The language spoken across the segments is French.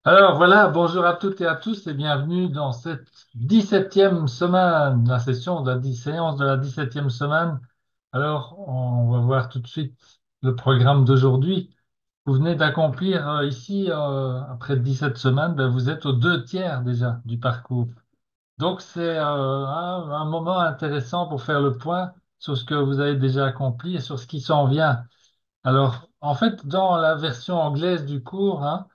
Alors voilà, bonjour à toutes et à tous et bienvenue dans cette 17e semaine, la session de séance de la 17e semaine. Alors, on va voir tout de suite le programme d'aujourd'hui. Vous venez d'accomplir ici, après 17 semaines, ben, vous êtes aux 2 tiers déjà du parcours. Donc c'est un moment intéressant pour faire le point sur ce que vous avez déjà accompli et sur ce qui s'en vient. Alors, en fait, dans la version anglaise du cours, hein,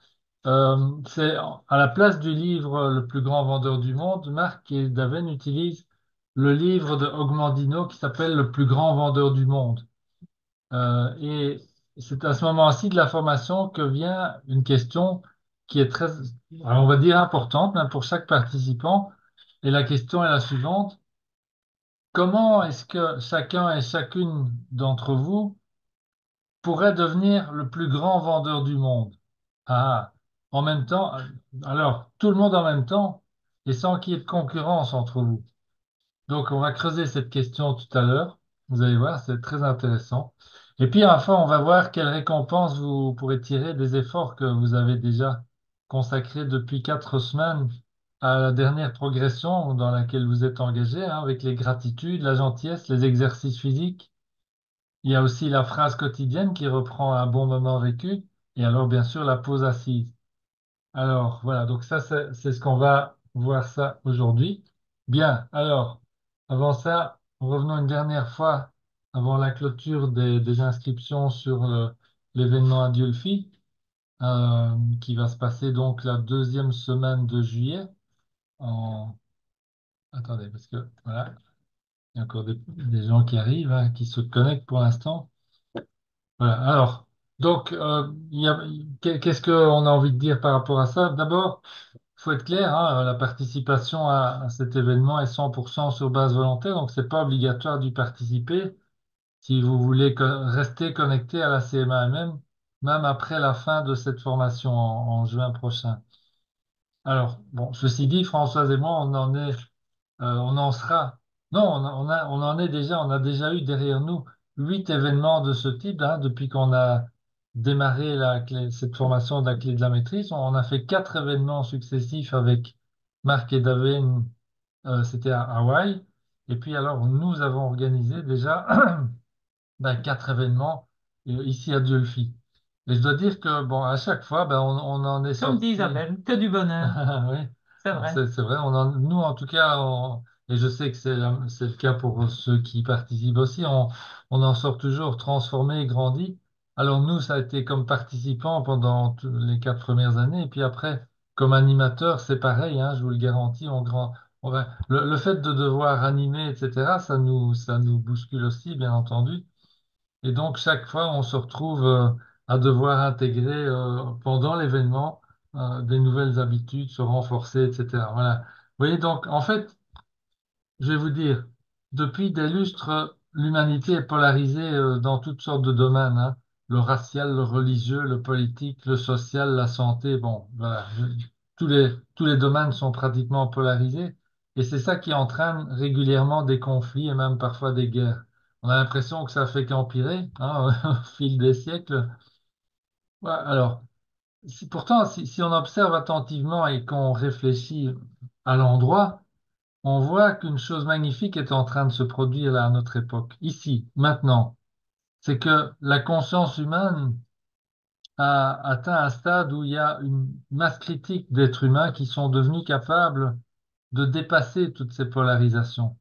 c'est à la place du livre Le plus grand vendeur du monde, Marc et Daven utilisent le livre de Ogmandino qui s'appelle Le plus grand vendeur du monde. Et c'est à ce moment-ci de la formation que vient une question qui est très, alors on va dire importante, même pour chaque participant. Et la question est la suivante. Comment est-ce que chacun et chacune d'entre vous pourrait devenir le plus grand vendeur du monde? Ah, en même temps, alors, tout le monde en même temps et sans qu'il y ait de concurrence entre vous. Donc, on va creuser cette question tout à l'heure. Vous allez voir, c'est très intéressant. Et puis, enfin, on va voir quelles récompenses vous pourrez tirer des efforts que vous avez déjà consacrés depuis 4 semaines à la dernière progression dans laquelle vous êtes engagé, hein, avec les gratitudes, la gentillesse, les exercices physiques. Il y a aussi la phrase quotidienne qui reprend un bon moment vécu. Et alors, bien sûr, la pause assise. Alors, voilà, donc ça, c'est ce qu'on va voir ça aujourd'hui. Bien, alors, avant ça, revenons une dernière fois avant la clôture des inscriptions sur l'événement Adiolfi, qui va se passer donc la 2e semaine de juillet. En... Attendez, parce que voilà, il y a encore des gens qui arrivent, hein, qui se connectent pour l'instant. Voilà, alors, donc, qu'est-ce qu'on a envie de dire par rapport à ça? D'abord, il faut être clair, hein, la participation à cet événement est 100% sur base volontaire, donc c'est pas obligatoire d'y participer si vous voulez rester connecté à la CMAMM, même après la fin de cette formation en juin prochain. Alors, bon, ceci dit, Françoise et moi, on en sera. Non, on en est déjà, on a déjà eu derrière nous 8 événements de ce type, hein, depuis qu'on a démarré cette formation de la clé de la maîtrise. On a fait 4 événements successifs avec Marc et David, c'était à Hawaï. Et puis alors, nous avons organisé déjà ben, 4 événements ici à Dieulfi. Et je dois dire que, bon, à chaque fois, ben, on en est Comme dit sorti. Isabelle, que du bonheur, Oui, c'est vrai. c'est vrai. Nous, en tout cas, et je sais que c'est le cas pour ceux qui participent aussi, on en sort toujours transformé et grandi. Alors nous, ça a été comme participant pendant les 4 premières années. Et puis après, comme animateur, c'est pareil, hein, je vous le garantis, le fait de devoir animer, etc., ça nous bouscule aussi, bien entendu. Et donc, chaque fois, on se retrouve à devoir intégrer pendant l'événement des nouvelles habitudes, se renforcer, etc. Voilà. Vous voyez, donc, en fait, je vais vous dire, depuis des lustres, l'humanité est polarisée dans toutes sortes de domaines, hein. Le racial, le religieux, le politique, le social, la santé, bon, voilà. Tous les domaines sont pratiquement polarisés. Et c'est ça qui entraîne régulièrement des conflits et même parfois des guerres. On a l'impression que ça fait qu'empirer, hein, au fil des siècles. Ouais, alors, pourtant, si on observe attentivement et qu'on réfléchit à l'endroit, on voit qu'une chose magnifique est en train de se produire là à notre époque, ici, maintenant. C'est que la conscience humaine a atteint un stade où il y a une masse critique d'êtres humains qui sont devenus capables de dépasser toutes ces polarisations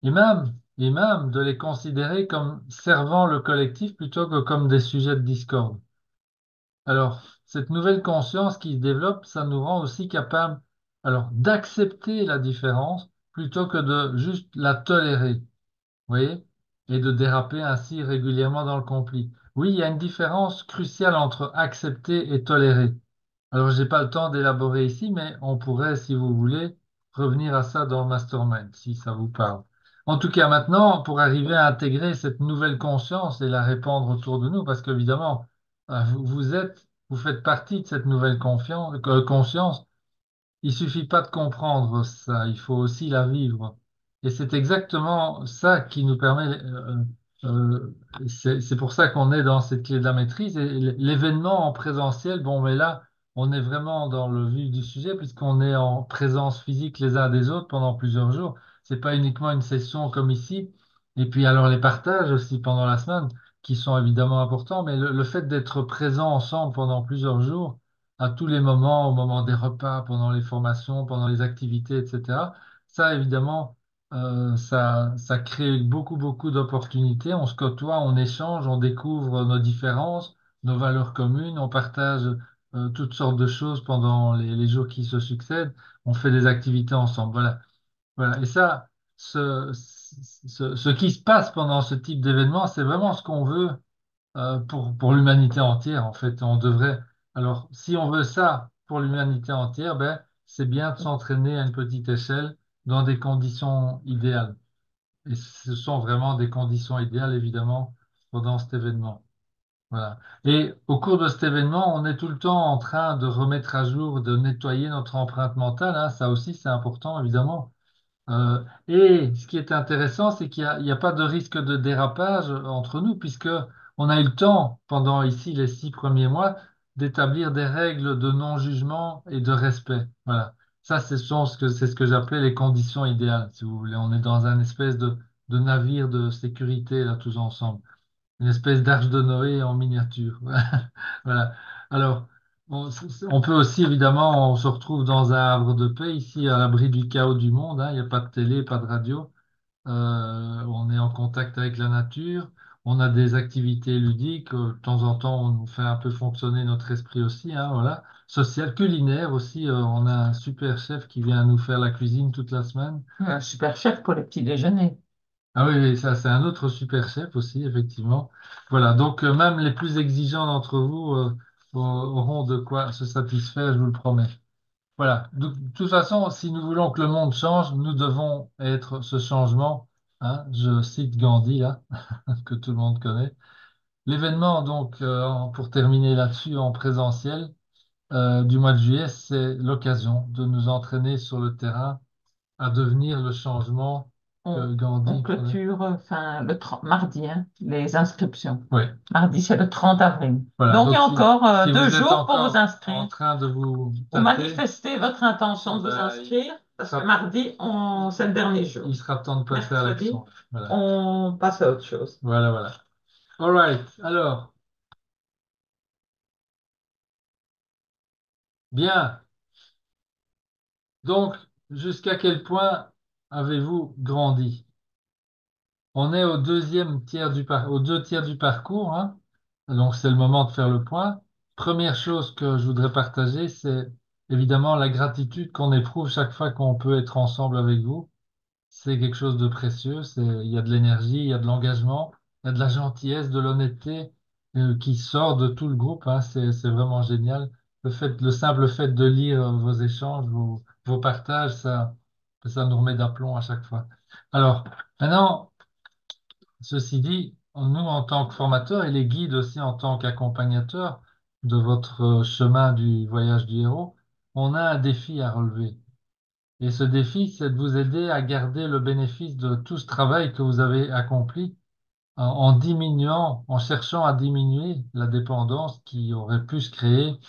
et même de les considérer comme servant le collectif plutôt que comme des sujets de discorde. Alors, cette nouvelle conscience qui se développe, ça nous rend aussi capables, alors, d'accepter la différence plutôt que de juste la tolérer, vous voyez, et de déraper ainsi régulièrement dans le conflit. Oui, il y a une différence cruciale entre accepter et tolérer. Alors, j'ai pas le temps d'élaborer ici, mais on pourrait, si vous voulez, revenir à ça dans le mastermind, si ça vous parle. En tout cas, maintenant, pour arriver à intégrer cette nouvelle conscience et la répandre autour de nous, parce qu'évidemment, vous faites partie de cette nouvelle conscience. Il suffit pas de comprendre ça, il faut aussi la vivre. Et c'est exactement ça qui nous permet, c'est pour ça qu'on est dans cette clé de la maîtrise. Et l'événement en présentiel, bon, mais là, on est vraiment dans le vif du sujet puisqu'on est en présence physique les uns des autres pendant plusieurs jours. C'est pas uniquement une session comme ici. Et puis alors les partages aussi pendant la semaine qui sont évidemment importants, mais le fait d'être présent ensemble pendant plusieurs jours, à tous les moments, au moment des repas, pendant les formations, pendant les activités, etc. Ça, évidemment, ça crée beaucoup d'opportunités. On se côtoie, on échange, on découvre nos différences, nos valeurs communes, on partage toutes sortes de choses pendant les jours qui se succèdent. On fait des activités ensemble. Voilà. Voilà. Et ça, ce qui se passe pendant ce type d'événement, c'est vraiment ce qu'on veut pour l'humanité entière. En fait, on devrait. Alors, si on veut ça pour l'humanité entière, ben, c'est bien de s'entraîner à une petite échelle dans des conditions idéales. Et ce sont vraiment des conditions idéales, évidemment, pendant cet événement. Voilà. Et au cours de cet événement, on est tout le temps en train de remettre à jour, de nettoyer notre empreinte mentale, hein. Ça aussi, c'est important, évidemment. Et ce qui est intéressant, c'est qu'il y a pas de risque de dérapage entre nous, puisque on a eu le temps, pendant ici les 6 premiers mois, d'établir des règles de non-jugement et de respect. Voilà. Ça, c'est ce que j'appelais les conditions idéales, si vous voulez. On est dans un espèce de navire de sécurité, là, tous ensemble. Une espèce d'arche de Noé en miniature. Voilà. Alors, on peut aussi, évidemment, on se retrouve dans un havre de paix, ici, à l'abri du chaos du monde, hein. Il n'y a pas de télé, pas de radio. On est en contact avec la nature. On a des activités ludiques. De temps en temps, on nous fait un peu fonctionner notre esprit aussi, hein, voilà. Social, culinaire aussi. On a un super chef qui vient nous faire la cuisine toute la semaine. Un super chef pour les petits déjeuners. Ah oui, oui, ça c'est un autre super chef aussi, effectivement. Voilà, donc même les plus exigeants d'entre vous auront de quoi se satisfaire, je vous le promets. Voilà, de toute façon, si nous voulons que le monde change, nous devons être ce changement, hein. Je cite Gandhi, là, que tout le monde connaît. L'événement, donc, pour terminer là-dessus, en présentiel, du mois de juillet, c'est l'occasion de nous entraîner sur le terrain à devenir le changement On, que on Gandhi prenait. clôture enfin, mardi, hein, les inscriptions. Oui. Mardi, c'est le 30 avril. Voilà, Donc, il y donc a encore si deux vous êtes jours pour vous encore en inscrire. train de vous Vous tâter, manifestez votre intention de vous ben, inscrire, il parce que sera, mardi, c'est le dernier jour. il sera temps de passer à Mercredi, l'action. Voilà, on passe à autre chose. voilà. All right. Alors, bien. Donc, jusqu'à quel point avez-vous grandi? On est au aux 2 tiers du parcours, hein. Donc, c'est le moment de faire le point. Première chose que je voudrais partager, c'est évidemment la gratitude qu'on éprouve chaque fois qu'on peut être ensemble avec vous. C'est quelque chose de précieux. Il y a de l'énergie, il y a de l'engagement, il y a de la gentillesse, de l'honnêteté qui sort de tout le groupe, hein. C'est vraiment génial. Le simple fait de lire vos échanges, vos partages, ça nous remet d'aplomb à chaque fois. Alors, maintenant, ceci dit, nous, en tant que formateurs et les guides aussi en tant qu'accompagnateurs de votre chemin du voyage du héros, on a un défi à relever. Et ce défi, c'est de vous aider à garder le bénéfice de tout ce travail que vous avez accompli en diminuant, en cherchant à diminuer la dépendance qui aurait pu se créer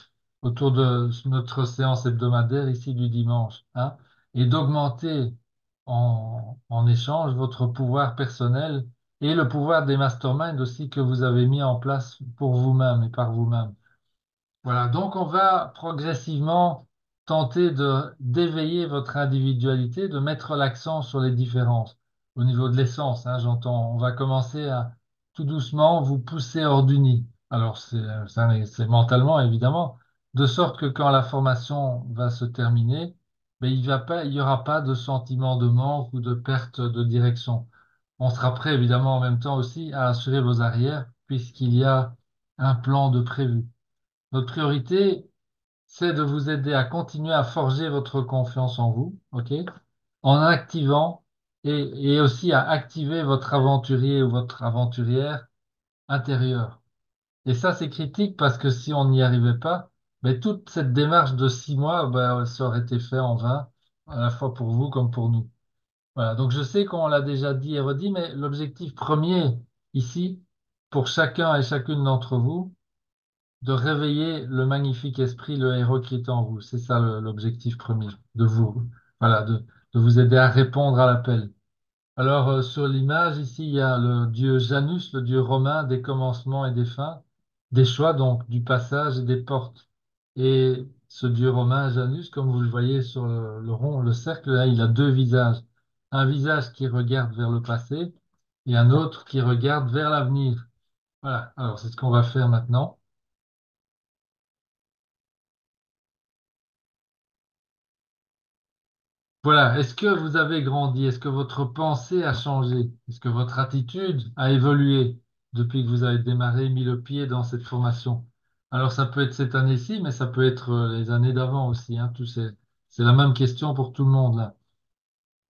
autour de notre séance hebdomadaire ici du dimanche, hein, et d'augmenter en échange votre pouvoir personnel et le pouvoir des masterminds aussi que vous avez mis en place pour vous-même et par vous-même. Voilà, donc on va progressivement tenter de d'éveiller votre individualité, de mettre l'accent sur les différences au niveau de l'essence, hein, j'entends. On va commencer à tout doucement vous pousser hors du nid. Alors c'est mentalement évidemment, de sorte que quand la formation va se terminer, ben, il y aura pas de sentiment de manque ou de perte de direction. On sera prêt évidemment en même temps aussi à assurer vos arrières puisqu'il y a un plan de prévu. Notre priorité, c'est de vous aider à continuer à forger votre confiance en vous, ok? En activant et aussi à activer votre aventurier ou votre aventurière intérieure. Et ça, c'est critique parce que si on n'y arrivait pas, mais toute cette démarche de 6 mois, ben, ça aurait été fait en vain, à la fois pour vous comme pour nous. Voilà. Donc, je sais qu'on l'a déjà dit et redit, mais l'objectif premier ici, pour chacun et chacune d'entre vous, de réveiller le magnifique esprit, le héros qui est en vous. C'est ça l'objectif premier, voilà, de vous aider à répondre à l'appel. Alors, sur l'image, ici, il y a le dieu Janus, le dieu romain des commencements et des fins, des choix, donc, du passage et des portes. Et ce dieu romain, Janus, comme vous le voyez sur le rond, le cercle, là, il a deux visages. Un visage qui regarde vers le passé et un autre qui regarde vers l'avenir. Voilà. Alors, c'est ce qu'on va faire maintenant. Voilà. Est-ce que vous avez grandi? Est-ce que votre pensée a changé? Est-ce que votre attitude a évolué depuis que vous avez démarré, mis le pied dans cette formation? Alors, ça peut être cette année-ci, mais ça peut être les années d'avant aussi, hein. C'est la même question pour tout le monde, là.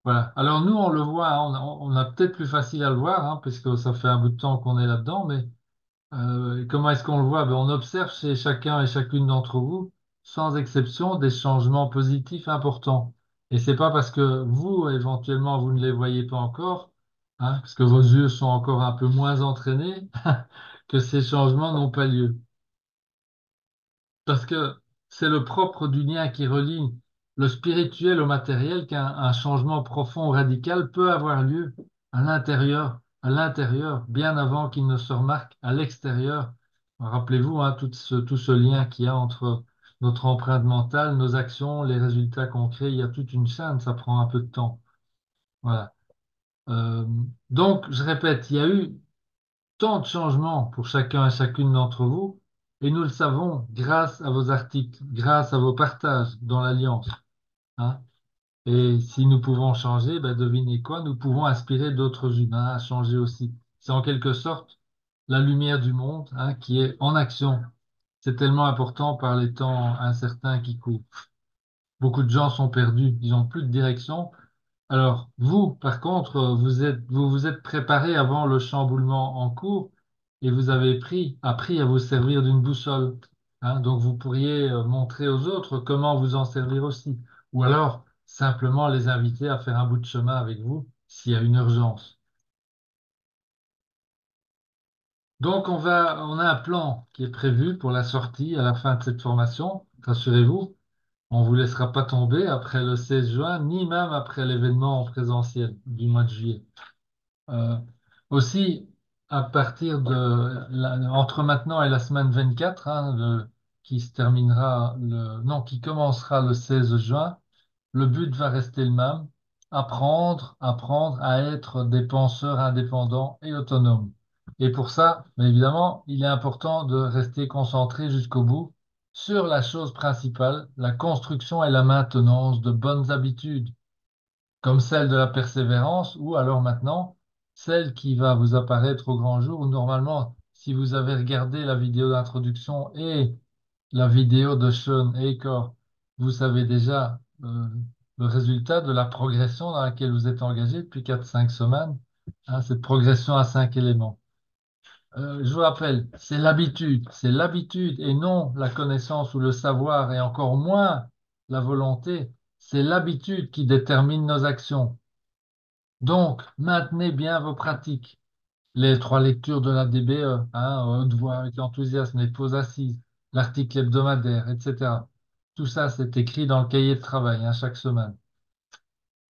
Voilà. Alors, nous, on le voit, hein, on a peut-être plus facile à le voir, hein, puisque ça fait un bout de temps qu'on est là-dedans, mais comment est-ce qu'on le voit? Ben, on observe chez chacun et chacune d'entre vous, sans exception, des changements positifs importants. Et c'est pas parce que vous, éventuellement, vous ne les voyez pas encore, hein, parce que vos yeux sont encore un peu moins entraînés, que ces changements n'ont pas lieu. Parce que c'est le propre du lien qui relie le spirituel au matériel qu'un un changement profond, radical peut avoir lieu à l'intérieur, bien avant qu'il ne se remarque à l'extérieur. Rappelez-vous, hein, tout ce lien qu'il y a entre notre empreinte mentale, nos actions, les résultats qu'on crée, il y a toute une chaîne, ça prend un peu de temps. Voilà. Euh, donc, je répète, il y a eu tant de changements pour chacun et chacune d'entre vous, et nous le savons grâce à vos articles, grâce à vos partages dans l'Alliance, hein. Et si nous pouvons changer, ben devinez quoi, nous pouvons inspirer d'autres humains à changer aussi. C'est en quelque sorte la lumière du monde, hein, qui est en action. C'est tellement important par les temps incertains qui courent. Beaucoup de gens sont perdus, ils n'ont plus de direction. Alors, vous, par contre, vous vous êtes préparé avant le chamboulement en cours et vous avez appris à vous servir d'une boussole, hein. Donc, vous pourriez montrer aux autres comment vous en servir aussi. Ou alors, simplement les inviter à faire un bout de chemin avec vous s'il y a une urgence. Donc, on a un plan qui est prévu pour la sortie à la fin de cette formation. Rassurez-vous, on vous laissera pas tomber après le 16 juin, ni même après l'événement en présentiel du mois de juillet. Euh, Aussi, à partir entre maintenant et la semaine 24, hein, qui se terminera non, qui commencera le 16 juin, le but va rester le même, apprendre à être des penseurs indépendants et autonomes. Et pour ça, bien évidemment, il est important de rester concentré jusqu'au bout sur la chose principale, la construction et la maintenance de bonnes habitudes comme celle de la persévérance, ou alors maintenant, celle qui va vous apparaître au grand jour, où normalement, si vous avez regardé la vidéo d'introduction et la vidéo de Sean Acor, vous savez déjà le résultat de la progression dans laquelle vous êtes engagé depuis 4 5 semaines, hein, cette progression à 5 éléments. Je vous rappelle, c'est l'habitude et non la connaissance ou le savoir et encore moins la volonté. C'est l'habitude qui détermine nos actions. Donc, maintenez bien vos pratiques. Les 3 lectures de la DBE, hein, haute voix avec enthousiasme, les pauses assises, l'article hebdomadaire, etc. Tout ça, c'est écrit dans le cahier de travail, hein, chaque semaine.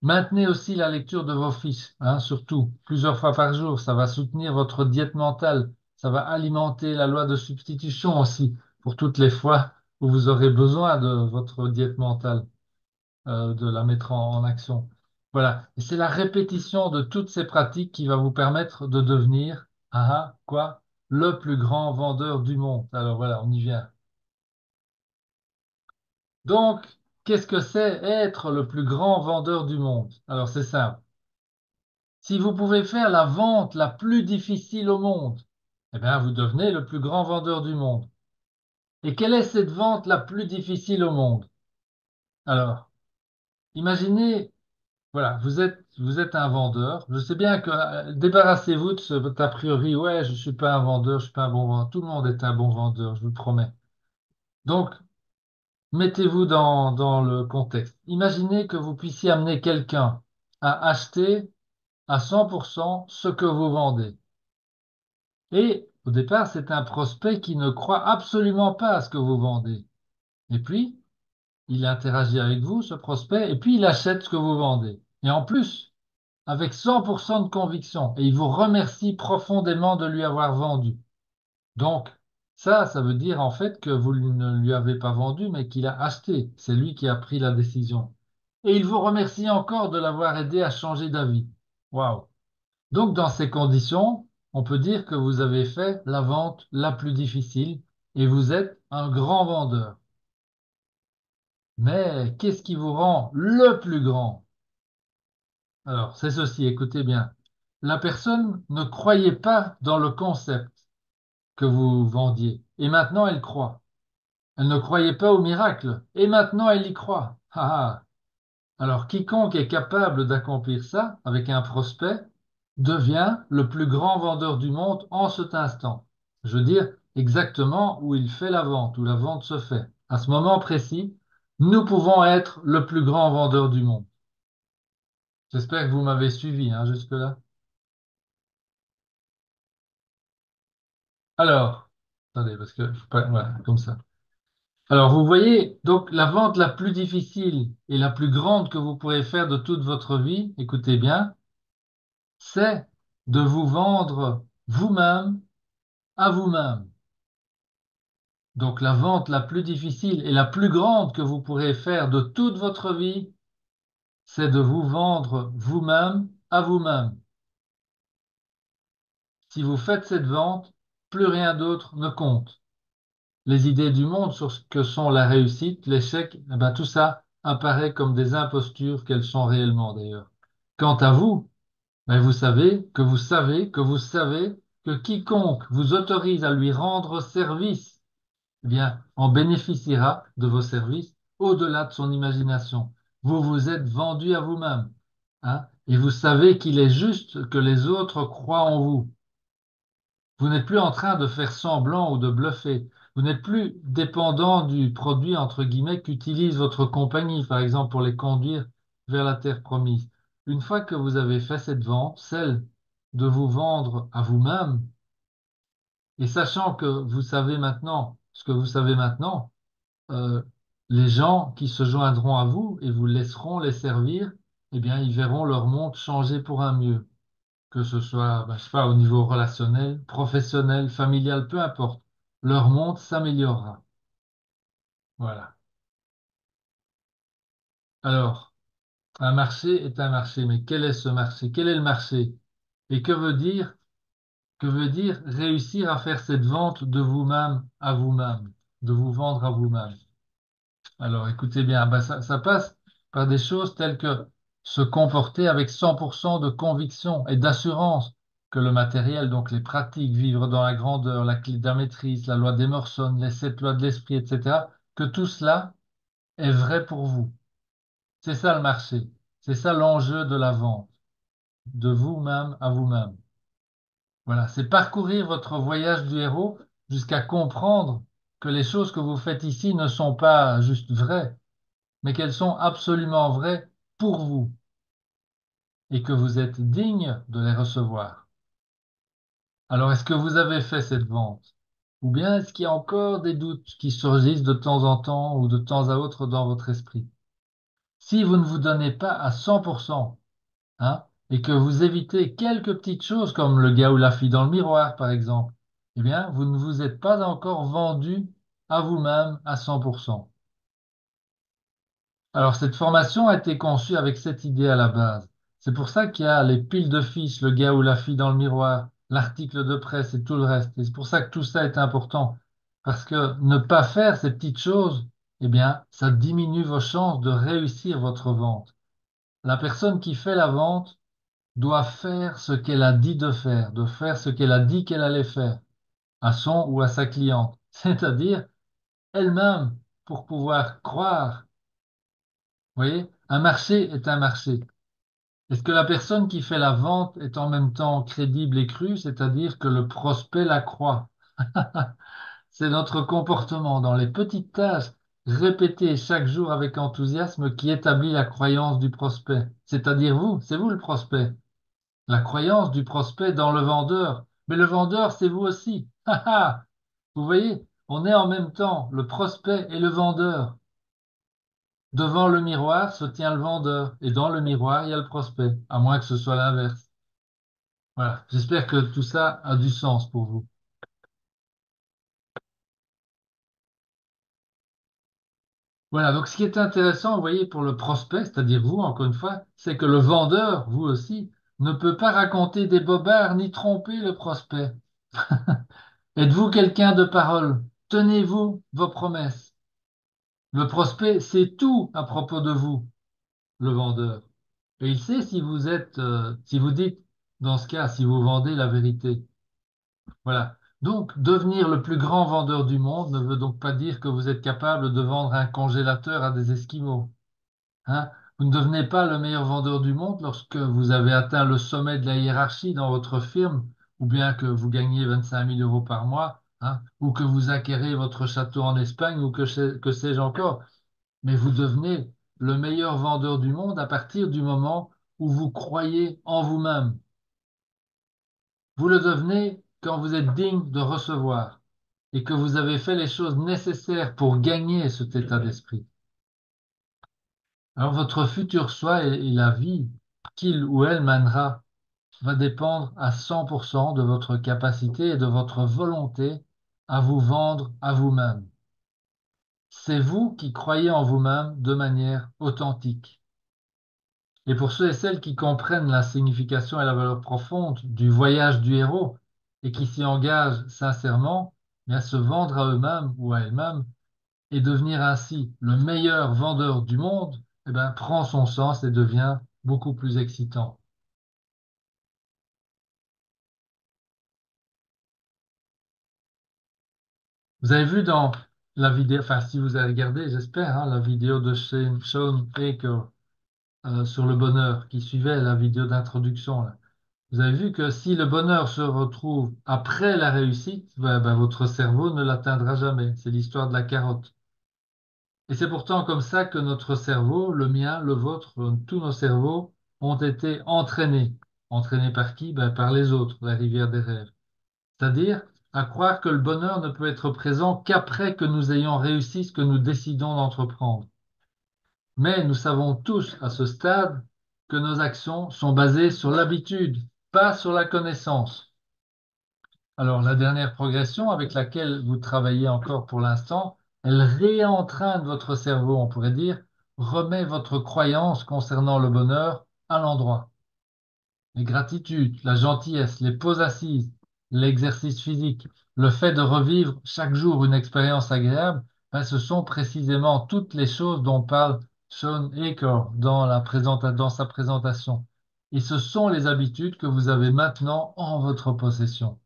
Maintenez aussi la lecture de vos fiches, hein, surtout, plusieurs fois par jour. Ça va soutenir votre diète mentale. Ça va alimenter la loi de substitution aussi, pour toutes les fois où vous aurez besoin de votre diète mentale, de la mettre en action. Voilà. Et c'est la répétition de toutes ces pratiques qui va vous permettre de devenir, quoi? Le plus grand vendeur du monde. Alors voilà, on y vient. Donc, qu'est-ce que c'est être le plus grand vendeur du monde? Alors c'est simple. Si vous pouvez faire la vente la plus difficile au monde, eh bien, vous devenez le plus grand vendeur du monde. Et quelle est cette vente la plus difficile au monde? Alors, imaginez. Voilà, vous êtes un vendeur. Je sais bien que débarrassez-vous de ce a priori, ouais, je suis pas un vendeur, je suis pas un bon vendeur. Tout le monde est un bon vendeur, je vous le promets. Donc, mettez-vous dans le contexte. Imaginez que vous puissiez amener quelqu'un à acheter à 100% ce que vous vendez. Et Au départ, c'est un prospect qui ne croit absolument pas à ce que vous vendez. Et puis, il interagit avec vous, ce prospect, et puis il achète ce que vous vendez. Et en plus, avec 100% de conviction, et il vous remercie profondément de lui avoir vendu. Donc, ça veut dire en fait que vous ne lui avez pas vendu, mais qu'il a acheté. C'est lui qui a pris la décision. Et il vous remercie encore de l'avoir aidé à changer d'avis. Waouh! Donc, dans ces conditions, on peut dire que vous avez fait la vente la plus difficile et vous êtes un grand vendeur. Mais qu'est-ce qui vous rend le plus grand? Alors, c'est ceci, écoutez bien. La personne ne croyait pas dans le concept que vous vendiez et maintenant elle croit. Elle ne croyait pas au miracle et maintenant elle y croit. Ah, ah. Alors, quiconque est capable d'accomplir ça avec un prospect devient le plus grand vendeur du monde en cet instant. Je veux dire exactement où il fait la vente, où la vente se fait. À ce moment précis, nous pouvons être le plus grand vendeur du monde. J'espère que vous m'avez suivi, hein, jusque-là. Alors, attendez, parce que, voilà, comme ça. Alors, vous voyez, donc la vente la plus difficile et la plus grande que vous pourrez faire de toute votre vie, écoutez bien, c'est de vous vendre vous-même à vous-même. Donc la vente la plus difficile et la plus grande que vous pourrez faire de toute votre vie, c'est de vous vendre vous-même à vous-même. Si vous faites cette vente, plus rien d'autre ne compte. Les idées du monde sur ce que sont la réussite, l'échec, eh ben, tout ça apparaît comme des impostures qu'elles sont réellement d'ailleurs. Quant à vous, ben, vous savez que vous savez que vous savez que quiconque vous autorise à lui rendre service, eh bien, en bénéficiera de vos services au-delà de son imagination. Vous vous êtes vendu à vous-même, hein, et vous savez qu'il est juste que les autres croient en vous. Vous n'êtes plus en train de faire semblant ou de bluffer. Vous n'êtes plus dépendant du produit, entre guillemets, qu'utilise votre compagnie, par exemple, pour les conduire vers la terre promise. Une fois que vous avez fait cette vente, celle de vous vendre à vous-même, et sachant que vous savez maintenant ce que vous savez maintenant, euh, les gens qui se joindront à vous et vous laisseront les servir, eh bien, ils verront leur monde changer pour un mieux, que ce soit, ben, je sais pas, au niveau relationnel, professionnel, familial, peu importe. Leur monde s'améliorera. Voilà. Alors, un marché est un marché, mais quel est ce marché? Quel est le marché? Et que veut dire réussir à faire cette vente de vous-même à vous-même, de vous vendre à vous-même? Alors, écoutez bien, ben, ça passe par des choses telles que se comporter avec 100% de conviction et d'assurance que le matériel, donc les pratiques, vivre dans la grandeur, la clé de la maîtrise, la loi d'Emerson, les 7 lois de l'esprit, etc., que tout cela est vrai pour vous. C'est ça le marché. C'est ça l'enjeu de la vente, de vous-même à vous-même. Voilà, c'est parcourir votre voyage du héros jusqu'à comprendre que les choses que vous faites ici ne sont pas juste vraies, mais qu'elles sont absolument vraies pour vous et que vous êtes digne de les recevoir. Alors, est-ce que vous avez fait cette vente? Ou bien est-ce qu'il y a encore des doutes qui surgissent de temps en temps ou de temps à autre dans votre esprit? Si vous ne vous donnez pas à 100%, hein, et que vous évitez quelques petites choses comme le gars ou la fille dans le miroir, par exemple, eh bien, vous ne vous êtes pas encore vendu à vous-même à 100%. Alors, cette formation a été conçue avec cette idée à la base. C'est pour ça qu'il y a les piles de fiches, le gars ou la fille dans le miroir, l'article de presse et tout le reste. Et c'est pour ça que tout ça est important. Parce que ne pas faire ces petites choses, eh bien, ça diminue vos chances de réussir votre vente. La personne qui fait la vente doit faire ce qu'elle a dit de faire ce qu'elle a dit qu'elle allait faire, à son ou à sa cliente. C'est-à-dire elle-même, pour pouvoir croire. Vous voyez, un marché est un marché. Est-ce que la personne qui fait la vente est en même temps crédible et crue, c'est-à-dire que le prospect la croit? C'est notre comportement dans les petites tâches répétées chaque jour avec enthousiasme qui établit la croyance du prospect. C'est-à-dire vous, c'est vous le prospect. La croyance du prospect dans le vendeur Mais le vendeur, c'est vous aussi. Ha, ha. Vous voyez, on est en même temps le prospect et le vendeur. Devant le miroir se tient le vendeur et dans le miroir, il y a le prospect, à moins que ce soit l'inverse. Voilà. J'espère que tout ça a du sens pour vous. Voilà. Donc, ce qui est intéressant, vous voyez, pour le prospect, c'est-à-dire vous, encore une fois, c'est que le vendeur, vous aussi, ne peut pas raconter des bobards ni tromper le prospect. Êtes-vous quelqu'un de parole? Tenez-vous vos promesses. Le prospect sait tout à propos de vous, le vendeur. Et il sait si vous êtes, si vous dites, dans ce cas, si vous vendez la vérité. Voilà. Donc, devenir le plus grand vendeur du monde ne veut donc pas dire que vous êtes capable de vendre un congélateur à des Esquimaux. Hein? Vous ne devenez pas le meilleur vendeur du monde lorsque vous avez atteint le sommet de la hiérarchie dans votre firme, ou bien que vous gagnez 25 000 euros par mois, hein, ou que vous acquérez votre château en Espagne, ou que sais-je encore. Mais vous devenez le meilleur vendeur du monde à partir du moment où vous croyez en vous-même. Vous le devenez quand vous êtes digne de recevoir et que vous avez fait les choses nécessaires pour gagner cet état d'esprit. Alors votre futur soi et la vie qu'il ou elle mènera va dépendre à 100% de votre capacité et de votre volonté à vous vendre à vous-même. C'est vous qui croyez en vous-même de manière authentique. Et pour ceux et celles qui comprennent la signification et la valeur profonde du voyage du héros et qui s'y engagent sincèrement, bien se vendre à eux-mêmes ou à elles-mêmes et devenir ainsi le meilleur vendeur du monde, eh ben, prend son sens et devient beaucoup plus excitant. Vous avez vu dans la vidéo, enfin si vous avez regardé, j'espère, hein, la vidéo de Sean Baker sur le bonheur qui suivait la vidéo d'introduction là. Vous avez vu que si le bonheur se retrouve après la réussite, votre cerveau ne l'atteindra jamais. C'est l'histoire de la carotte. Et c'est pourtant comme ça que notre cerveau, le mien, le vôtre, tous nos cerveaux ont été entraînés. Entraînés par qui? Ben, par les autres, la rivière des rêves. C'est-à-dire à croire que le bonheur ne peut être présent qu'après que nous ayons réussi ce que nous décidons d'entreprendre. Mais nous savons tous à ce stade que nos actions sont basées sur l'habitude, pas sur la connaissance. Alors, la dernière progression avec laquelle vous travaillez encore pour l'instant, elle réentraîne votre cerveau, on pourrait dire, remet votre croyance concernant le bonheur à l'endroit. Les gratitudes, la gentillesse, les pauses assises, l'exercice physique, le fait de revivre chaque jour une expérience agréable, ben, ce sont précisément toutes les choses dont parle Sean Aker dans sa présentation. Et ce sont les habitudes que vous avez maintenant en votre possession.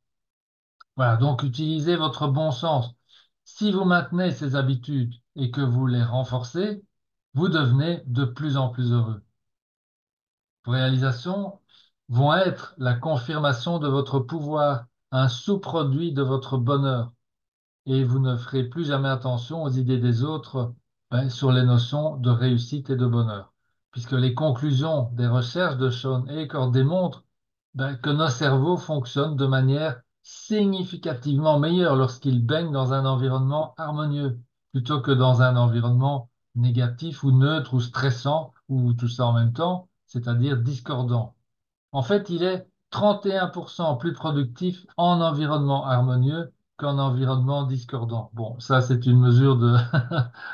Voilà, donc utilisez votre bon sens. Si vous maintenez ces habitudes et que vous les renforcez, vous devenez de plus en plus heureux. Vos réalisations vont être la confirmation de votre pouvoir, un sous-produit de votre bonheur. Et vous ne ferez plus jamais attention aux idées des autres, sur les notions de réussite et de bonheur. Puisque les conclusions des recherches de Sean Aker démontrent que nos cerveaux fonctionnent de manière significativement meilleure lorsqu'ils baignent dans un environnement harmonieux, plutôt que dans un environnement négatif ou neutre ou stressant, ou tout ça en même temps, c'est-à-dire discordant. En fait, il est 31% plus productif en environnement harmonieux qu'en environnement discordant. Bon, ça, c'est une mesure de,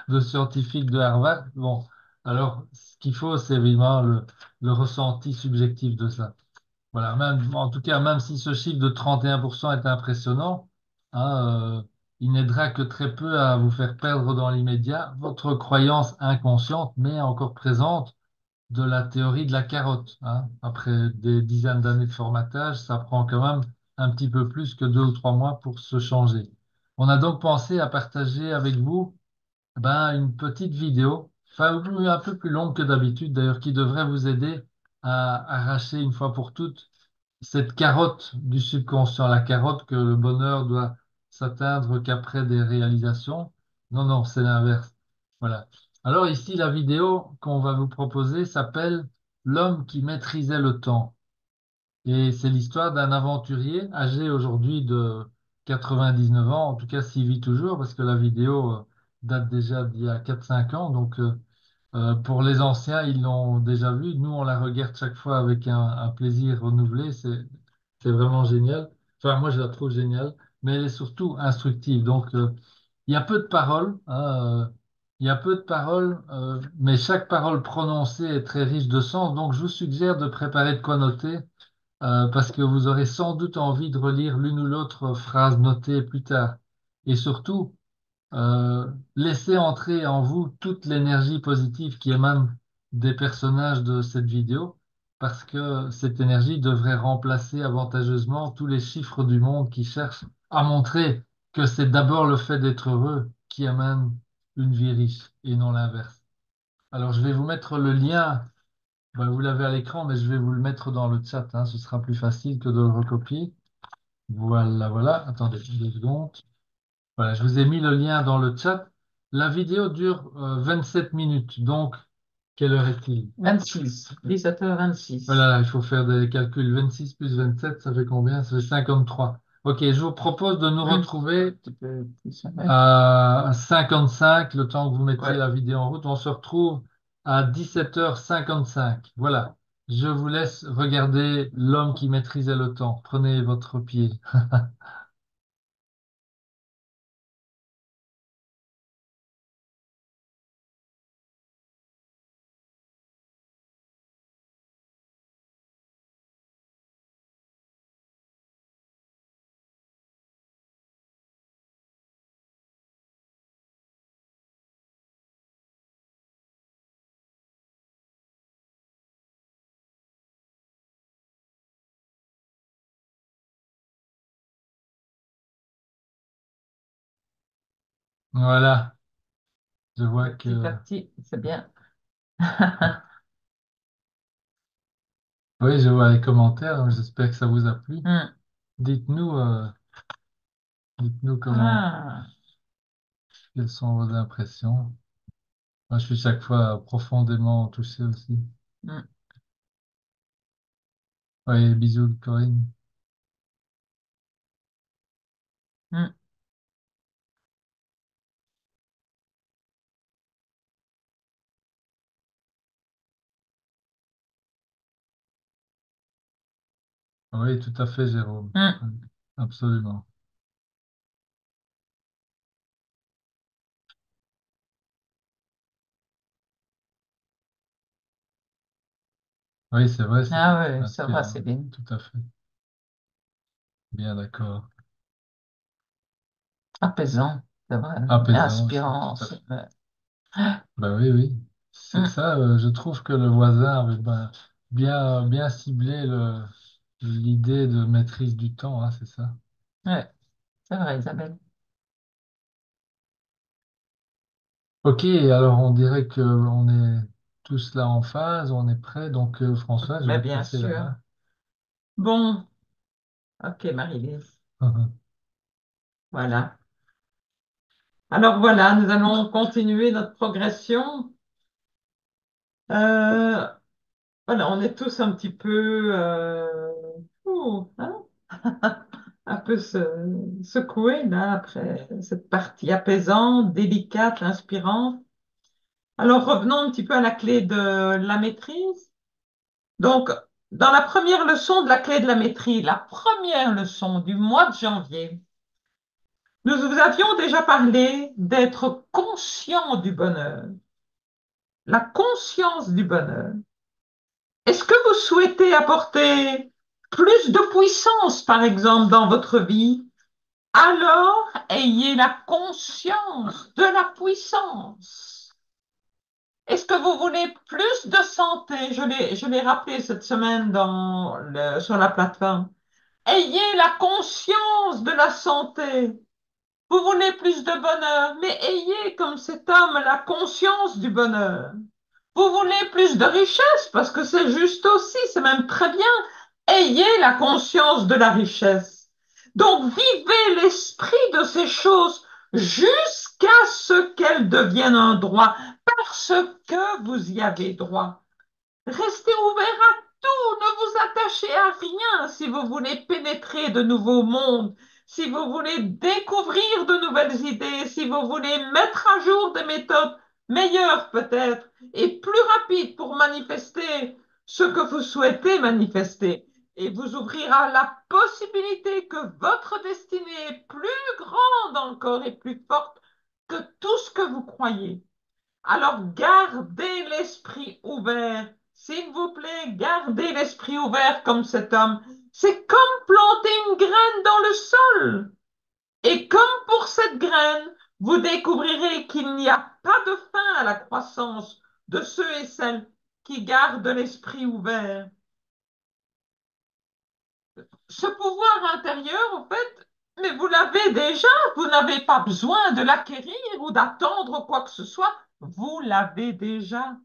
de scientifique de Harvard. Bon, alors, ce qu'il faut, c'est évidemment le ressenti subjectif de ça. Voilà, même, en tout cas, même si ce chiffre de 31% est impressionnant, hein, il n'aidera que très peu à vous faire perdre dans l'immédiat votre croyance inconsciente, mais encore présente de la théorie de la carotte. Hein. Après des dizaines d'années de formatage, ça prend quand même un petit peu plus que 2 ou 3 mois pour se changer. On a donc pensé à partager avec vous une petite vidéo, enfin un peu plus longue que d'habitude d'ailleurs, qui devrait vous aider à arracher une fois pour toutes cette carotte du subconscient, la carotte que le bonheur doit s'atteindre qu'après des réalisations. Non, non, c'est l'inverse. Voilà. Alors ici, la vidéo qu'on va vous proposer s'appelle L'homme qui maîtrisait le temps. Et c'est l'histoire d'un aventurier âgé aujourd'hui de 99 ans, en tout cas s'il vit toujours, parce que la vidéo date déjà d'il y a 4 5 ans. Donc pour les anciens, ils l'ont déjà vue. Nous, on la regarde chaque fois avec un plaisir renouvelé. C'est vraiment génial. Enfin, moi, je la trouve géniale, mais elle est surtout instructive. Donc, il y a peu de paroles, hein, il y a peu de paroles, mais chaque parole prononcée est très riche de sens. Donc, je vous suggère de préparer de quoi noter, parce que vous aurez sans doute envie de relire l'une ou l'autre phrase notée plus tard. Et surtout, laissez entrer en vous toute l'énergie positive qui émane des personnages de cette vidéo, parce que cette énergie devrait remplacer avantageusement tous les chiffres du monde qui cherchent à montrer que c'est d'abord le fait d'être heureux qui amène une vie riche et non l'inverse. Alors, je vais vous mettre le lien, ben, vous l'avez à l'écran, mais je vais vous le mettre dans le chat, hein, ce sera plus facile que de le recopier. Voilà, voilà. Attendez 2 secondes. Voilà, je vous ai mis le lien dans le chat. La vidéo dure 27 minutes, donc quelle heure est-il? 26, 17h26. Voilà, il faut faire des calculs. 26 plus 27, ça fait combien? Ça fait 53. Ok, je vous propose de nous retrouver Un petit peu plus, ouais. à 55, le temps que vous mettiez Ouais. la vidéo en route. On se retrouve à 17h55. Voilà, je vous laisse regarder l'homme qui maîtrisait le temps. Prenez votre pied. Voilà, je vois Petit à que... petit, c'est bien. Oui, je vois les commentaires, donc j'espère que ça vous a plu. Hmm. Dites-nous, dites-nous Ah, quelles sont vos impressions. Moi, je suis chaque fois profondément touché aussi. hmm, Oui, bisous, Corinne. hmm. Oui, tout à fait, Jérôme. Hmm. Oui, absolument. Oui, c'est vrai, c'est Ah ouais, ça va, inspirant. c'est bien. Tout à fait. Bien d'accord. Apaisant, c'est vrai. Et Apaisant aussi, inspirant. tout à fait. Ouais. Ben oui, oui. C'est Hmm. ça, je trouve que le voisin avait bien ciblé l'idée de maîtrise du temps, hein, c'est ça. Ouais, c'est vrai, Isabelle. Ok, alors on dirait que on est tous là en phase, on est prêt. Donc François, je Mais vais te bien passer la sûr. main. Bon, ok, Marie-Lise. Voilà. Alors voilà, nous allons continuer notre progression. Euh, voilà, on est tous un petit peu, hein, un peu secoués là après cette partie apaisante, délicate, inspirante. Alors revenons un petit peu à la clé de la maîtrise. Donc, dans la première leçon de la clé de la maîtrise, la première leçon du mois de janvier, nous vous avions déjà parlé d'être conscient du bonheur, la conscience du bonheur. Est-ce que vous souhaitez apporter plus de puissance, par exemple, dans votre vie? Alors, ayez la conscience de la puissance. Est-ce que vous voulez plus de santé? Je l'ai rappelé cette semaine sur la plateforme. Ayez la conscience de la santé. Vous voulez plus de bonheur, mais ayez comme cet homme la conscience du bonheur. Vous voulez plus de richesse, parce que c'est juste aussi, c'est même très bien. Ayez la conscience de la richesse. Donc vivez l'esprit de ces choses jusqu'à ce qu'elles deviennent un droit, parce que vous y avez droit. Restez ouvert ne vous attachez à rien si vous voulez pénétrer de nouveaux mondes, si vous voulez découvrir de nouvelles idées, si vous voulez mettre à jour des méthodes meilleures peut-être et plus rapides pour manifester ce que vous souhaitez manifester et vous ouvrira la possibilité que votre destinée est plus grande encore et plus forte que tout ce que vous croyez. Alors gardez l'esprit ouvert. S'il vous plaît, gardez l'esprit ouvert comme cet homme. C'est comme planter une graine dans le sol. Et comme pour cette graine, vous découvrirez qu'il n'y a pas de fin à la croissance de ceux et celles qui gardent l'esprit ouvert. Ce pouvoir intérieur, en fait, mais vous l'avez déjà, vous n'avez pas besoin de l'acquérir ou d'attendre quoi que ce soit, vous l'avez déjà.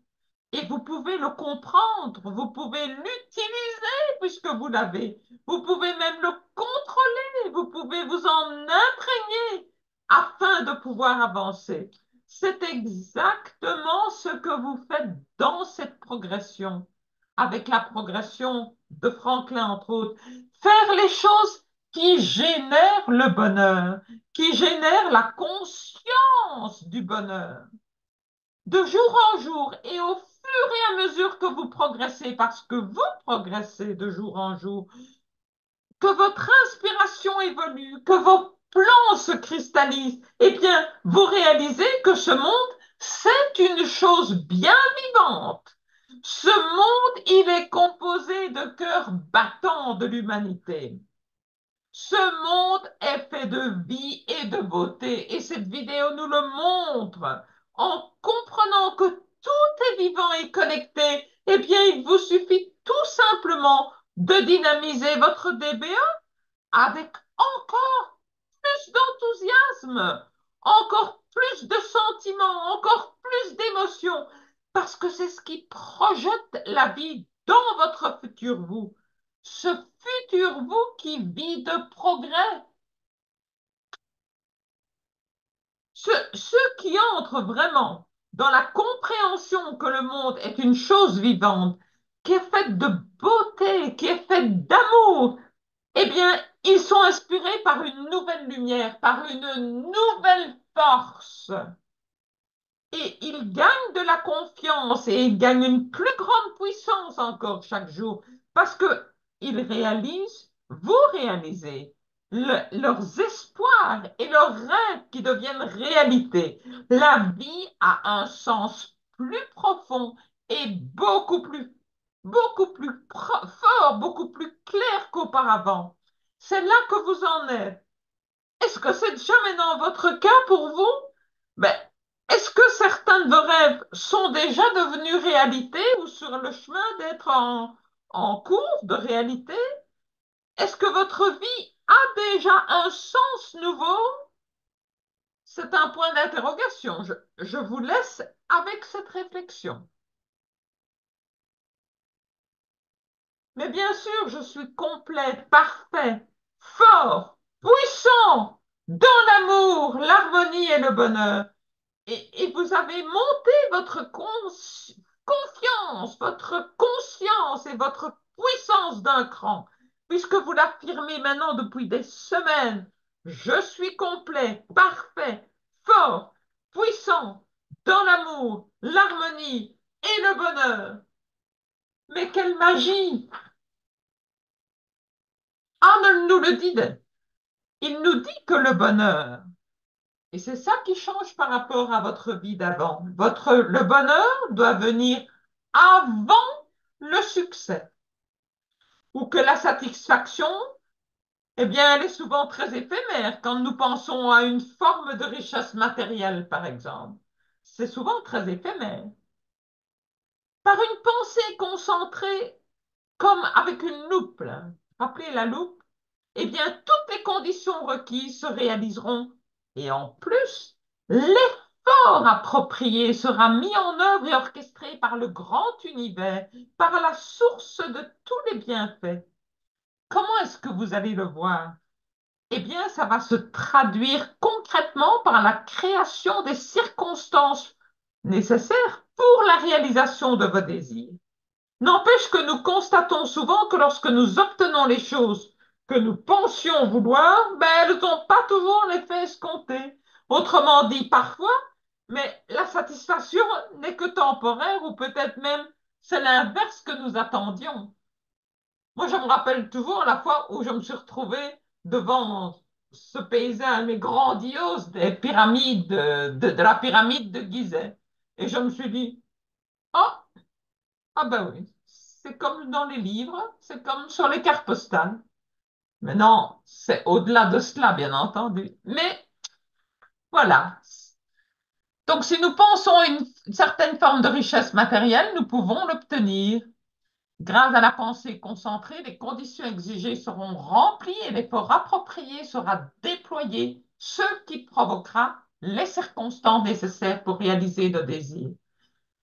Et vous pouvez le comprendre, vous pouvez l'utiliser puisque vous l'avez. Vous pouvez même le contrôler, vous pouvez vous en imprégner afin de pouvoir avancer. C'est exactement ce que vous faites dans cette progression, avec la progression de Franklin, entre autres. Faire les choses qui génèrent le bonheur, qui génèrent la conscience du bonheur de jour en jour et au fur et à mesure que vous progressez, parce que vous progressez de jour en jour, que votre inspiration évolue, que vos plans se cristallisent, eh bien, vous réalisez que ce monde, c'est une chose bien vivante. Ce monde, il est composé de cœurs battants de l'humanité. Ce monde est fait de vie et de beauté, et cette vidéo nous le montre. En comprenant que tout est vivant et connecté, eh bien, il vous suffit tout simplement de dynamiser votre DBA avec encore plus d'enthousiasme, encore plus de sentiments, encore plus d'émotions, parce que c'est ce qui projette la vie dans votre futur vous. Ce futur vous qui vit de progrès. Ceux qui entrent vraiment dans la compréhension que le monde est une chose vivante, qui est faite de beauté, qui est faite d'amour, eh bien, ils sont inspirés par une nouvelle lumière, par une nouvelle force. Et ils gagnent de la confiance et ils gagnent une plus grande puissance encore chaque jour parce qu'ils réalisent, vous réalisez leurs espoirs et leurs rêves qui deviennent réalité. La vie a un sens plus profond et beaucoup plus fort, beaucoup plus clair qu'auparavant. C'est là que vous en êtes. Est-ce que c'est déjà maintenant votre cas pour vous? Ben, est-ce que certains de vos rêves sont déjà devenus réalité ou sur le chemin d'être en cours de réalité? Est-ce que votre vie a déjà un sens nouveau? C'est un point d'interrogation. Je vous laisse avec cette réflexion. Mais bien sûr, je suis complète, parfait, fort, puissant, dans l'amour, l'harmonie et le bonheur. Et vous avez monté votre confiance, votre conscience et votre puissance d'un cran, puisque vous l'affirmez maintenant depuis des semaines. Je suis complet, parfait, fort, puissant, dans l'amour, l'harmonie et le bonheur. Mais quelle magie! Arnold nous le dit. Il nous dit que le bonheur, et c'est ça qui change par rapport à votre vie d'avant. Le bonheur doit venir avant le succès. Ou que la satisfaction, eh bien, elle est souvent très éphémère quand nous pensons à une forme de richesse matérielle, par exemple. C'est souvent très éphémère. Par une pensée concentrée, comme avec une loupe, là. Rappelez la loupe? Eh bien, toutes les conditions requises se réaliseront. Et en plus, l'effort approprié sera mis en œuvre et orchestré par le grand univers, par la source de tous les bienfaits. Comment est-ce que vous allez le voir? Eh bien, ça va se traduire concrètement par la création des circonstances nécessaires pour la réalisation de vos désirs. N'empêche que nous constatons souvent que lorsque nous obtenons les choses que nous pensions vouloir, ben, elles n'ont pas toujours l'effet escompté. Autrement dit, parfois, mais la satisfaction n'est que temporaire ou peut-être même c'est l'inverse que nous attendions. Moi, je me rappelle toujours la fois où je me suis retrouvée devant ce paysage mais grandiose des pyramides, de la pyramide de Gizeh. Et je me suis dit, ah, ah ben oui, c'est comme dans les livres, c'est comme sur les cartes postales. Mais non, c'est au-delà de cela, bien entendu. Mais voilà. Donc, si nous pensons à une certaine forme de richesse matérielle, nous pouvons l'obtenir. Grâce à la pensée concentrée, les conditions exigées seront remplies et l'effort approprié sera déployé, ce qui provoquera les circonstances nécessaires pour réaliser nos désirs.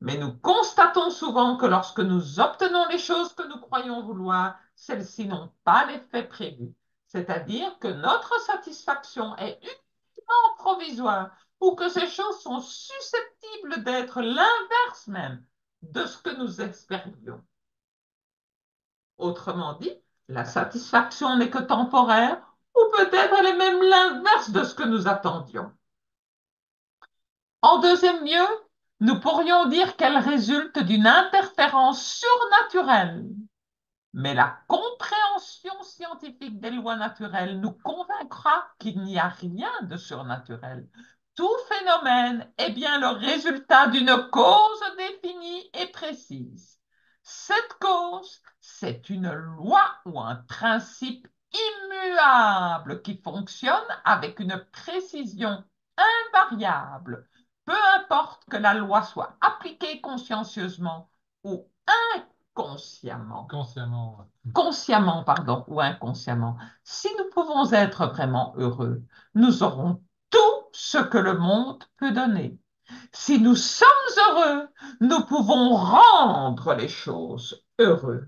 Mais nous constatons souvent que lorsque nous obtenons les choses que nous croyons vouloir, celles-ci n'ont pas l'effet prévu. C'est-à-dire que notre satisfaction est uniquement provisoire ou que ces choses sont susceptibles d'être l'inverse même de ce que nous espérions. Autrement dit, la satisfaction n'est que temporaire ou peut-être elle est même l'inverse de ce que nous attendions. En deuxième lieu, nous pourrions dire qu'elle résulte d'une interférence surnaturelle. Mais la compréhension scientifique des lois naturelles nous convaincra qu'il n'y a rien de surnaturel. Tout phénomène est bien le résultat d'une cause définie et précise. Cette cause, c'est une loi ou un principe immuable qui fonctionne avec une précision invariable, peu importe que la loi soit appliquée consciencieusement ou inconsciemment. Consciemment, pardon, ou inconsciemment. Si nous pouvons être vraiment heureux, nous aurons tout ce que le monde peut donner. Si nous sommes heureux, nous pouvons rendre les choses heureuses.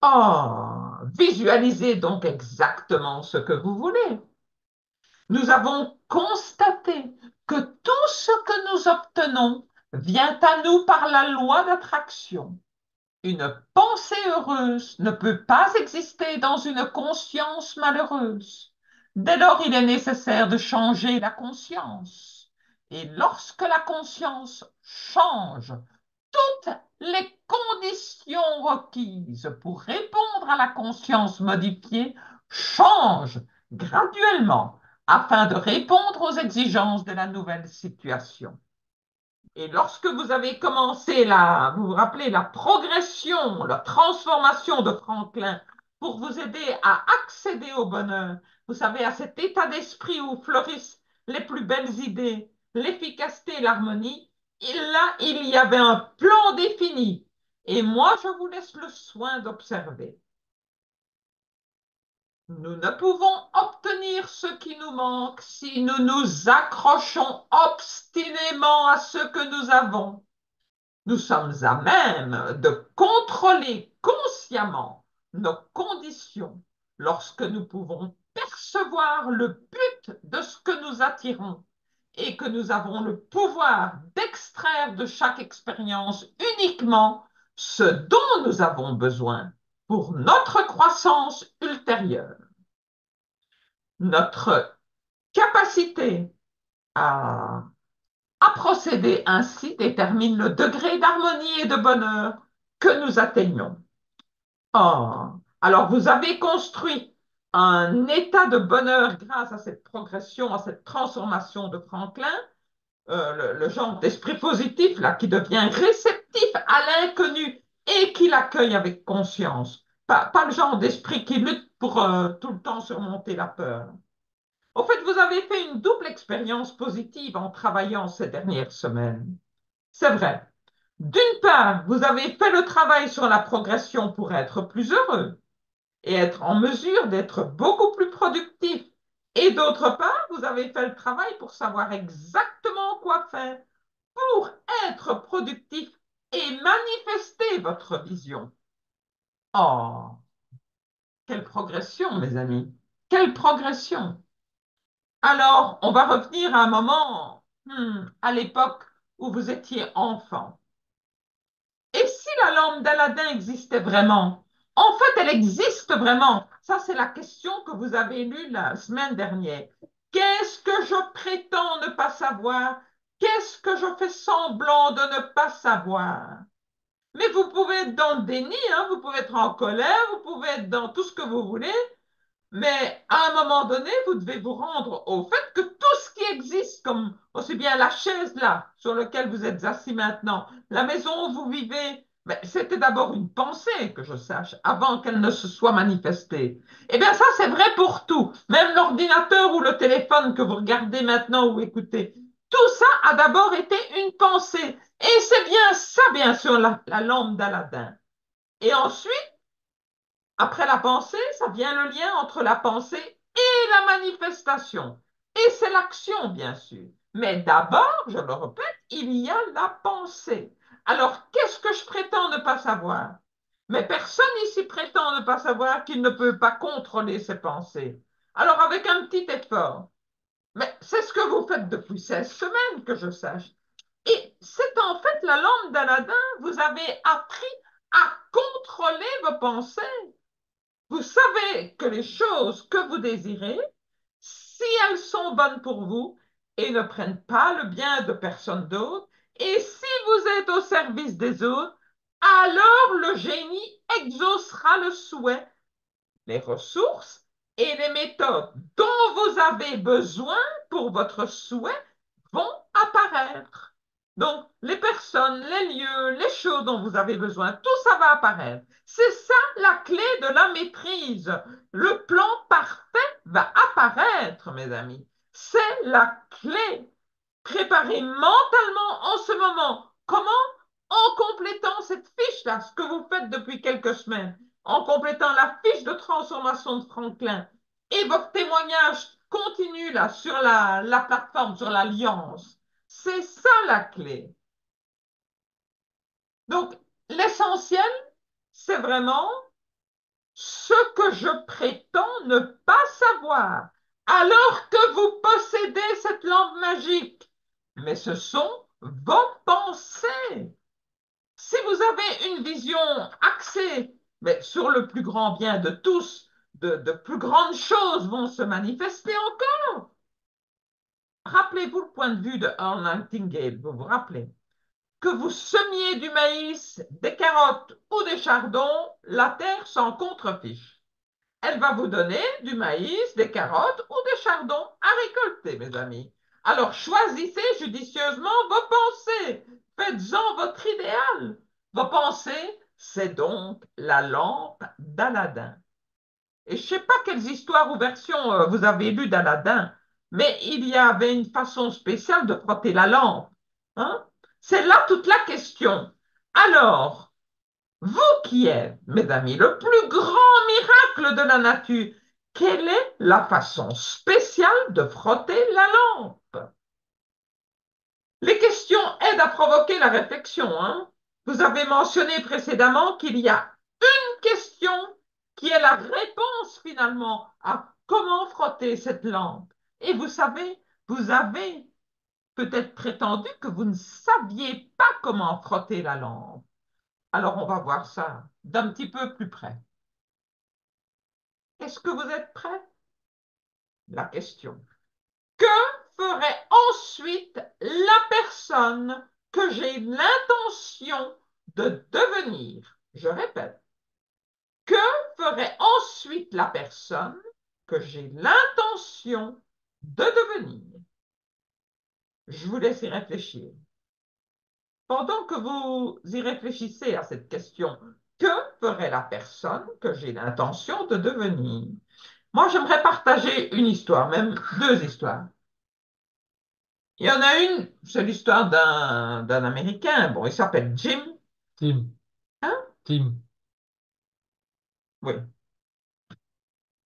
Oh, visualisez donc exactement ce que vous voulez. Nous avons constaté que tout ce que nous obtenons vient à nous par la loi d'attraction. Une pensée heureuse ne peut pas exister dans une conscience malheureuse. Dès lors, il est nécessaire de changer la conscience. Et lorsque la conscience change, toutes les conditions requises pour répondre à la conscience modifiée changent graduellement afin de répondre aux exigences de la nouvelle situation. Et lorsque vous avez commencé vous vous rappelez, la progression, la transformation de Franklin pour vous aider à accéder au bonheur, vous savez, à cet état d'esprit où fleurissent les plus belles idées, l'efficacité et l'harmonie, là, il y avait un plan défini. Et moi, je vous laisse le soin d'observer. Nous ne pouvons obtenir ce qui nous manque si nous nous accrochons obstinément à ce que nous avons. Nous sommes à même de contrôler consciemment nos conditions lorsque nous pouvons percevoir le but de ce que nous attirons et que nous avons le pouvoir d'extraire de chaque expérience uniquement ce dont nous avons besoin pour notre croissance ultérieure. Notre capacité à procéder ainsi détermine le degré d'harmonie et de bonheur que nous atteignons. Oh, alors vous avez construit un état de bonheur grâce à cette progression, à cette transformation de Franklin, le genre d'esprit positif là, qui devient réceptif à l'inconnu et qui l'accueille avec conscience. Pas le genre d'esprit qui lutte pour tout le temps surmonter la peur. En fait, vous avez fait une double expérience positive en travaillant ces dernières semaines. C'est vrai. D'une part, vous avez fait le travail sur la progression pour être plus heureux et être en mesure d'être beaucoup plus productif. Et d'autre part, vous avez fait le travail pour savoir exactement quoi faire pour être productif et manifester votre vision. Oh, quelle progression, mes amis. Quelle progression. Alors, on va revenir à un moment, à l'époque où vous étiez enfant. Et si la lampe d'Aladin existait vraiment? En fait, elle existe vraiment. Ça, c'est la question que vous avez lue la semaine dernière. Qu'est-ce que je prétends ne pas savoir? Qu'est-ce que je fais semblant de ne pas savoir? Mais vous pouvez être dans le déni, hein, vous pouvez être en colère, vous pouvez être dans tout ce que vous voulez, mais à un moment donné, vous devez vous rendre au fait que tout ce qui existe, comme aussi bien la chaise là, sur laquelle vous êtes assis maintenant, la maison où vous vivez, mais c'était d'abord une pensée, que je sache, avant qu'elle ne se soit manifestée. Eh bien, ça, c'est vrai pour tout. Même l'ordinateur ou le téléphone que vous regardez maintenant ou écoutez, tout ça a d'abord été une pensée. Et c'est bien ça, bien sûr, la lampe d'Aladin. Et ensuite, après la pensée, ça vient le lien entre la pensée et la manifestation. Et c'est l'action, bien sûr. Mais d'abord, je le répète, il y a la pensée. Alors, qu'est-ce que je prétends ne pas savoir? Mais personne ici prétend ne pas savoir qu'il ne peut pas contrôler ses pensées. Alors, avec un petit effort, mais c'est ce que vous faites depuis 16 semaines, que je sache. Et c'est en fait la lampe d'Aladin, vous avez appris à contrôler vos pensées. Vous savez que les choses que vous désirez, si elles sont bonnes pour vous et ne prennent pas le bien de personne d'autre, et si vous êtes au service des autres, alors le génie exaucera le souhait, les ressources et les méthodes dont vous avez besoin pour votre souhait vont apparaître. Donc, les personnes, les lieux, les choses dont vous avez besoin, tout ça va apparaître. C'est ça la clé de la maîtrise. Le plan parfait va apparaître, mes amis. C'est la clé. Préparez mentalement en ce moment. Comment? En complétant cette fiche-là, ce que vous faites depuis quelques semaines, en complétant la fiche de transformation de Franklin et votre témoignage continue là sur la plateforme, sur l'alliance. C'est ça la clé. Donc, l'essentiel, c'est vraiment ce que je prétends ne pas savoir, alors que vous possédez cette lampe magique. Mais ce sont vos pensées. Si vous avez une vision axée mais sur le plus grand bien de tous, de plus grandes choses vont se manifester encore. Rappelez-vous le point de vue de Earl Nightingale, vous vous rappelez? Que vous semiez du maïs, des carottes ou des chardons, la terre s'en contrefiche. Elle va vous donner du maïs, des carottes ou des chardons à récolter, mes amis. Alors choisissez judicieusement vos pensées. Faites-en votre idéal. Vos pensées, c'est donc la lampe d'Aladin. Et je ne sais pas quelles histoires ou versions vous avez lues d'Aladin, mais il y avait une façon spéciale de frotter la lampe. Hein? C'est là toute la question. Alors, vous qui êtes, mes amis, le plus grand miracle de la nature, quelle est la façon spéciale de frotter la lampe? Les questions aident à provoquer la réflexion, hein? Vous avez mentionné précédemment qu'il y a une question qui est la réponse finalement à comment frotter cette lampe. Et vous savez, vous avez peut-être prétendu que vous ne saviez pas comment frotter la lampe. Alors on va voir ça d'un petit peu plus près. Est-ce que vous êtes prêts? La question. Que ferait ensuite la personne que j'ai l'intention de devenir? Je répète. Que ferait ensuite la personne que j'ai l'intention de devenir? Je vous laisse y réfléchir. Pendant que vous y réfléchissez à cette question, que ferait la personne que j'ai l'intention de devenir? Moi, j'aimerais partager une histoire, même deux histoires. Il y en a une, c'est l'histoire d'un Américain. Bon, il s'appelle Jim. Tim, Hein? Tim. Oui.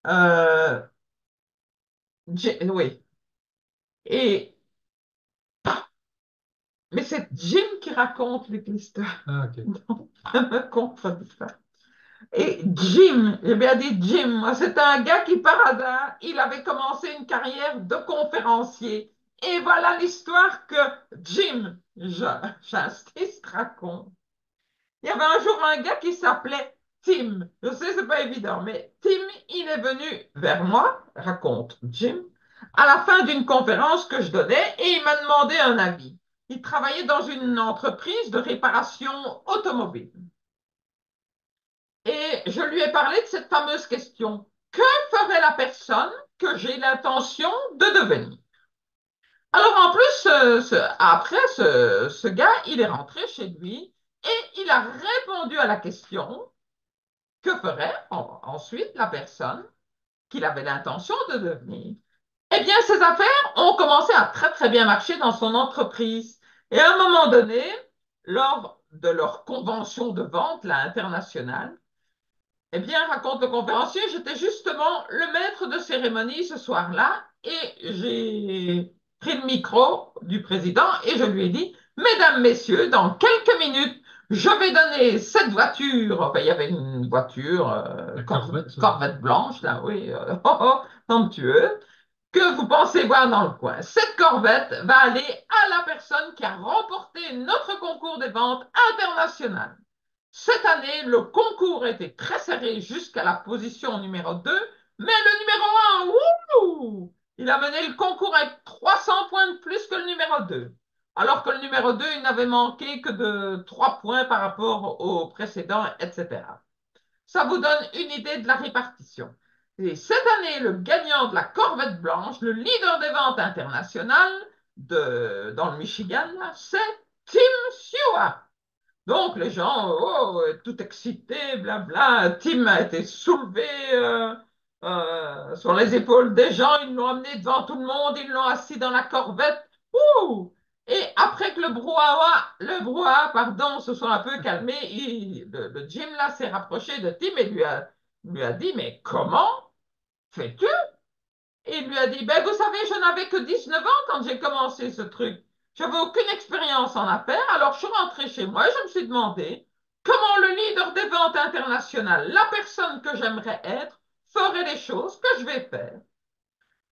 Euh, oui. Et, mais c'est Jim qui raconte l'histoire. Ah, ok. Donc, je me contredis pas. Et Jim, j'ai bien dit Jim, moi, c'est un gars qui, par hasard, il avait commencé une carrière de conférencier. Et voilà l'histoire que Jim, j'insiste, raconte. Il y avait un jour un gars qui s'appelait Tim. Je sais, c'est pas évident, mais Tim, il est venu vers moi, raconte Jim, à la fin d'une conférence que je donnais et il m'a demandé un avis. Il travaillait dans une entreprise de réparation automobile. Et je lui ai parlé de cette fameuse question. Que ferait la personne que j'ai l'intention de devenir? Alors en plus, après, ce gars, il est rentré chez lui et il a répondu à la question que ferait ensuite la personne qu'il avait l'intention de devenir. Eh bien, ses affaires ont commencé à très très bien marcher dans son entreprise. Et à un moment donné, lors de leur convention de vente, là, internationale, eh bien, raconte le conférencier, j'étais justement le maître de cérémonie ce soir-là et j'ai pris le micro du président et je lui ai dit, Mesdames, Messieurs, dans quelques minutes, je vais donner cette voiture. Enfin, il y avait une voiture, La Corvette. Corvette blanche, là, oui, somptueuse, que vous pensez voir dans le coin. Cette Corvette va aller à la personne qui a remporté notre concours des ventes internationales. Cette année, le concours était très serré jusqu'à la position numéro 2, mais le numéro 1, wouhou, il a mené le concours avec 300 points de plus que le numéro 2. Alors que le numéro 2, il n'avait manqué que de 3 points par rapport au précédent, etc. Ça vous donne une idée de la répartition. Et cette année, le gagnant de la Corvette blanche, le leader des ventes internationales dans le Michigan, c'est Tim Stewart. Donc les gens, oh, tout excités, blabla. Tim a été soulevé sur les épaules des gens, ils l'ont amené devant tout le monde, ils l'ont assis dans la corvette. Ouh! Et après que pardon, se soit un peu calmé, le Jim là s'est rapproché de Tim et lui a dit, mais comment fais-tu? Et il lui a dit, ben vous savez, je n'avais que 19 ans quand j'ai commencé ce truc. J'avais aucune expérience en affaires, alors je suis rentré chez moi et je me suis demandé comment le leader des ventes internationales, la personne que j'aimerais être, ferait les choses que je vais faire.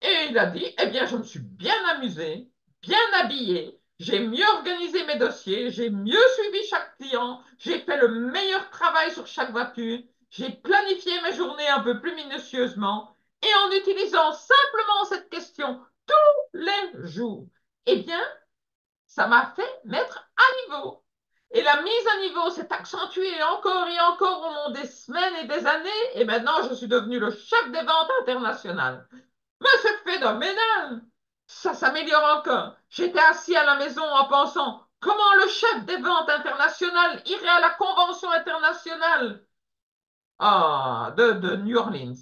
Et il a dit, eh bien, je me suis bien amusé, bien habillé, j'ai mieux organisé mes dossiers, j'ai mieux suivi chaque client, j'ai fait le meilleur travail sur chaque voiture, j'ai planifié mes journées un peu plus minutieusement, et en utilisant simplement cette question tous les jours, eh bien, ça m'a fait mettre à niveau. Et la mise à niveau s'est accentuée encore et encore au long des semaines et des années, et maintenant je suis devenu le chef des ventes internationales. Mais c'est phénoménal! Ça s'améliore encore. J'étais assis à la maison en pensant comment le chef des ventes internationales irait à la convention internationale de New Orleans.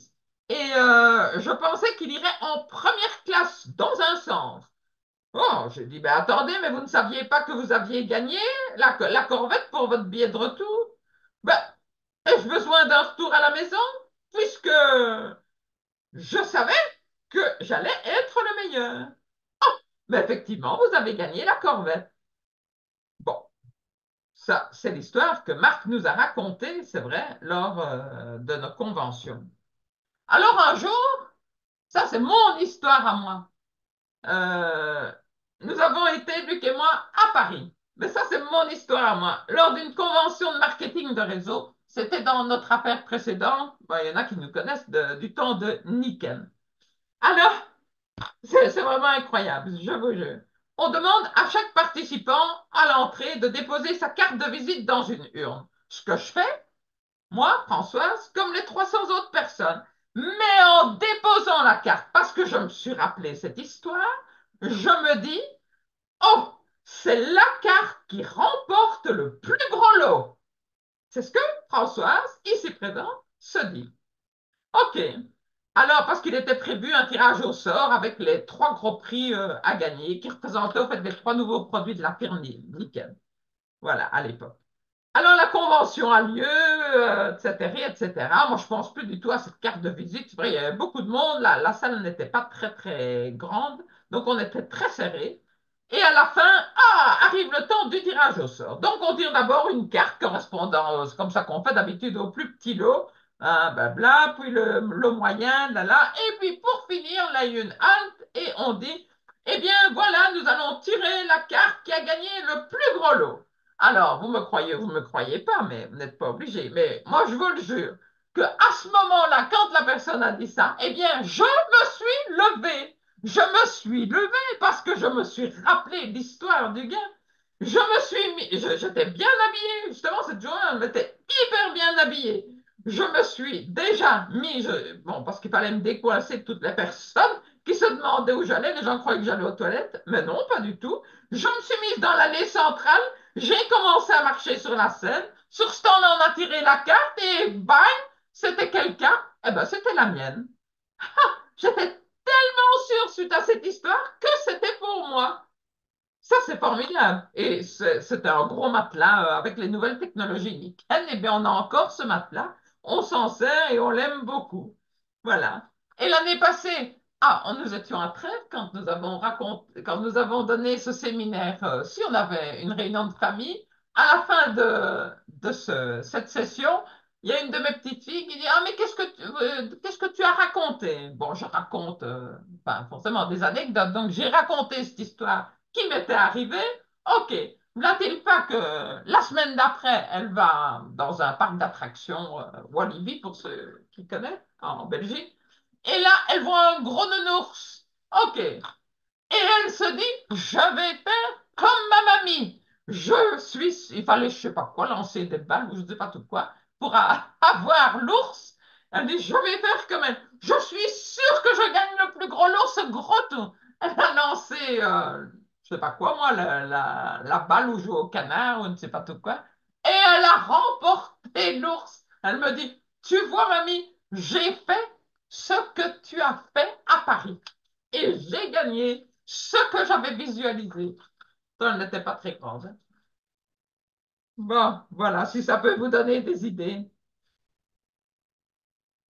Et je pensais qu'il irait en première classe dans un sens. Oh, j'ai dit, ben attendez, mais vous ne saviez pas que vous aviez gagné la corvette pour votre billet de retour? Ben, ai-je besoin d'un retour à la maison? Puisque je savais que j'allais être le meilleur. Mais effectivement, vous avez gagné la corvette. Bon, ça, c'est l'histoire que Marc nous a racontée, c'est vrai, lors de nos conventions. Alors un jour, ça c'est mon histoire à moi. Euh, Nous avons été, Luc et moi, à Paris. Mais ça, c'est mon histoire à moi. Lors d'une convention de marketing de réseau, c'était dans notre affaire précédente. Bon, il y en a qui nous connaissent du temps de Niken. Alors, c'est vraiment incroyable, je vous jure. On demande à chaque participant à l'entrée de déposer sa carte de visite dans une urne. Ce que je fais, moi, Françoise, comme les 300 autres personnes. Mais en déposant la carte, parce que je me suis rappelé cette histoire, je me dis, oh, c'est la carte qui remporte le plus gros lot. C'est ce que Françoise, ici présente, se dit. OK. Alors, parce qu'il était prévu un tirage au sort avec les 3 gros prix à gagner, qui représentaient au fait les 3 nouveaux produits de la firme Nickel. Voilà, à l'époque. Alors, la convention a lieu, etc., etc. Moi, je pense plus du tout à cette carte de visite. C'est vrai, il y avait beaucoup de monde. La salle n'était pas très, très grande. Donc, on était très serré. Et à la fin, arrive le temps du tirage au sort. Donc, on tire d'abord une carte correspondant, c'est comme ça qu'on fait d'habitude au plus petit lot, hein, blabla, puis le moyen, là, là. Et puis, pour finir, là, il y a une halte et on dit, eh bien, voilà, nous allons tirer la carte qui a gagné le plus gros lot. Alors, vous me croyez pas, mais vous n'êtes pas obligé. Mais moi, je vous le jure, que à ce moment-là, quand la personne a dit ça, eh bien, je me suis levé. Je me suis levé parce que je me suis rappelé l'histoire du gars. Je me suis mis, j'étais bien habillé, justement, cette journée, on était hyper bien habillé. Je me suis déjà mis, bon, parce qu'il fallait me décoincer de toutes les personnes qui se demandaient où j'allais. Les gens croyaient que j'allais aux toilettes, mais non, pas du tout. Je me suis mise dans l'allée centrale, j'ai commencé à marcher sur la scène. Sur ce temps-là, on a tiré la carte et bang, c'était quelqu'un. Eh ben, c'était la mienne. J'étais tellement sûre suite à cette histoire que c'était pour moi. Ça, c'est formidable. Et c'était un gros matelas avec les nouvelles technologies nickel. Eh bien, on a encore ce matelas. On s'en sert et on l'aime beaucoup. Voilà. Et l'année passée, nous étions à Trèves quand nous avons quand nous avons donné ce séminaire. Si on avait une réunion de famille, à la fin de cette session, il y a une de mes petites filles qui dit, ah, mais qu'est-ce que tu as raconté? Bon, je raconte, pas forcément des anecdotes. Donc, j'ai raconté cette histoire qui m'était arrivé. OK. N'a-t-il pas que la semaine d'après, elle va dans un parc d'attractions, Walibi, pour ceux qui connaissent, en Belgique. Et là, elle voit un gros nounours. OK. Et elle se dit, je vais faire comme ma mamie. Il fallait, je sais pas quoi, lancer des balles ou je sais pas tout quoi, pour avoir l'ours. Elle dit, je vais faire comme elle. Je suis sûre que je gagne le plus gros l'ours, ce gros tout. Elle a lancé, je sais pas quoi, moi, la balle où joue au canard ou je ne sais pas tout quoi. Et elle a remporté l'ours. Elle me dit, tu vois, mamie, j'ai fait ce que tu as fait à Paris et j'ai gagné ce que j'avais visualisé. Ça, elle n'était pas très grande, hein. Bon, voilà, si ça peut vous donner des idées.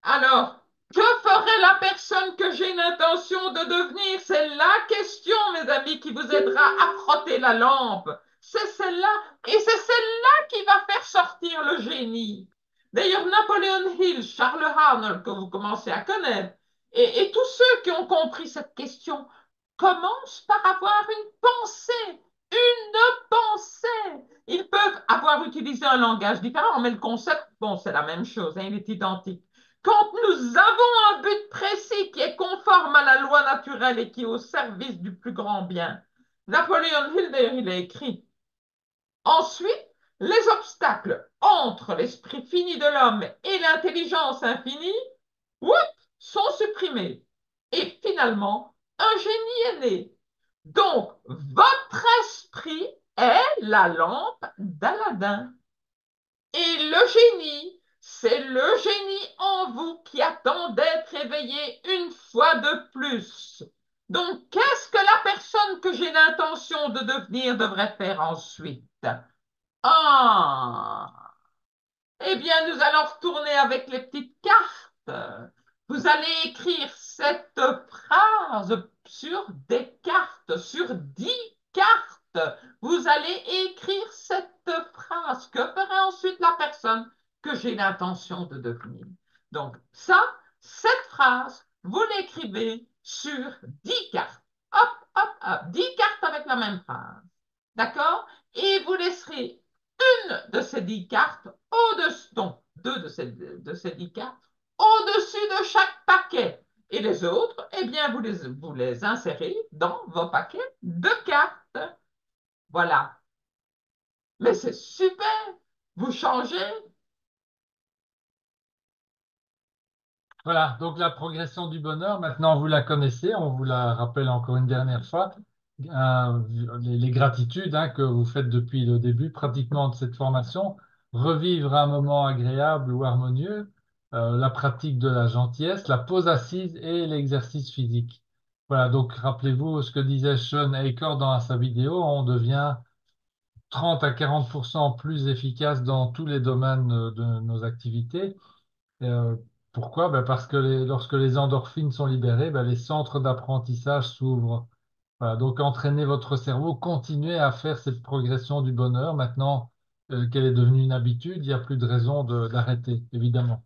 Alors, que ferait la personne que j'ai l'intention de devenir? C'est la question, mes amis, qui vous aidera à frotter la lampe. C'est celle-là, et c'est celle-là qui va faire sortir le génie. D'ailleurs, Napoléon Hill, Charles Arnold, que vous commencez à connaître, et tous ceux qui ont compris cette question, commencent par avoir une pensée. Une pensée. Ils peuvent avoir utilisé un langage différent, mais le concept, bon, c'est la même chose, hein, il est identique. Quand nous avons un but précis qui est conforme à la loi naturelle et qui est au service du plus grand bien, Napoléon Hill, d'ailleurs, il a écrit. Ensuite, les obstacles entre l'esprit fini de l'homme et l'intelligence infinie, whoop, sont supprimés. Et finalement, un génie est né. Donc, votre esprit est la lampe d'Aladin. Et le génie, c'est le génie en vous qui attend d'être éveillé une fois de plus. Donc, qu'est-ce que la personne que j'ai l'intention de devenir devrait faire ensuite? Ah, eh bien, nous allons retourner avec les petites cartes. Vous allez écrire cette phrase sur des cartes, sur 10 cartes. Vous allez écrire cette phrase. Que ferait ensuite la personne que j'ai l'intention de devenir? Donc, ça, cette phrase, vous l'écrivez sur 10 cartes. Hop, hop, hop. 10 cartes avec la même phrase. D'accord? Et vous laisserez une de ces 10 cartes au-dessus, donc deux de ces 10 cartes au-dessus de chaque paquet. Et les autres, eh bien, vous les insérez dans vos paquets de cartes. Voilà. Mais c'est super. Vous changez. Voilà, donc la progression du bonheur, maintenant vous la connaissez, on vous la rappelle encore une dernière fois. Les gratitudes que vous faites depuis le début pratiquement de cette formation, revivre un moment agréable ou harmonieux, la pratique de la gentillesse, la pause assise et l'exercice physique. Voilà, donc rappelez-vous ce que disait Sean Aker dans sa vidéo, on devient 30 à 40% plus efficace dans tous les domaines de nos activités. Euh, Pourquoi? Ben parce que lorsque les endorphines sont libérées, ben les centres d'apprentissage s'ouvrent. Voilà, donc entraînez votre cerveau, continuez à faire cette progression du bonheur. Maintenant qu'elle est devenue une habitude, il n'y a plus de raison d'arrêter, évidemment.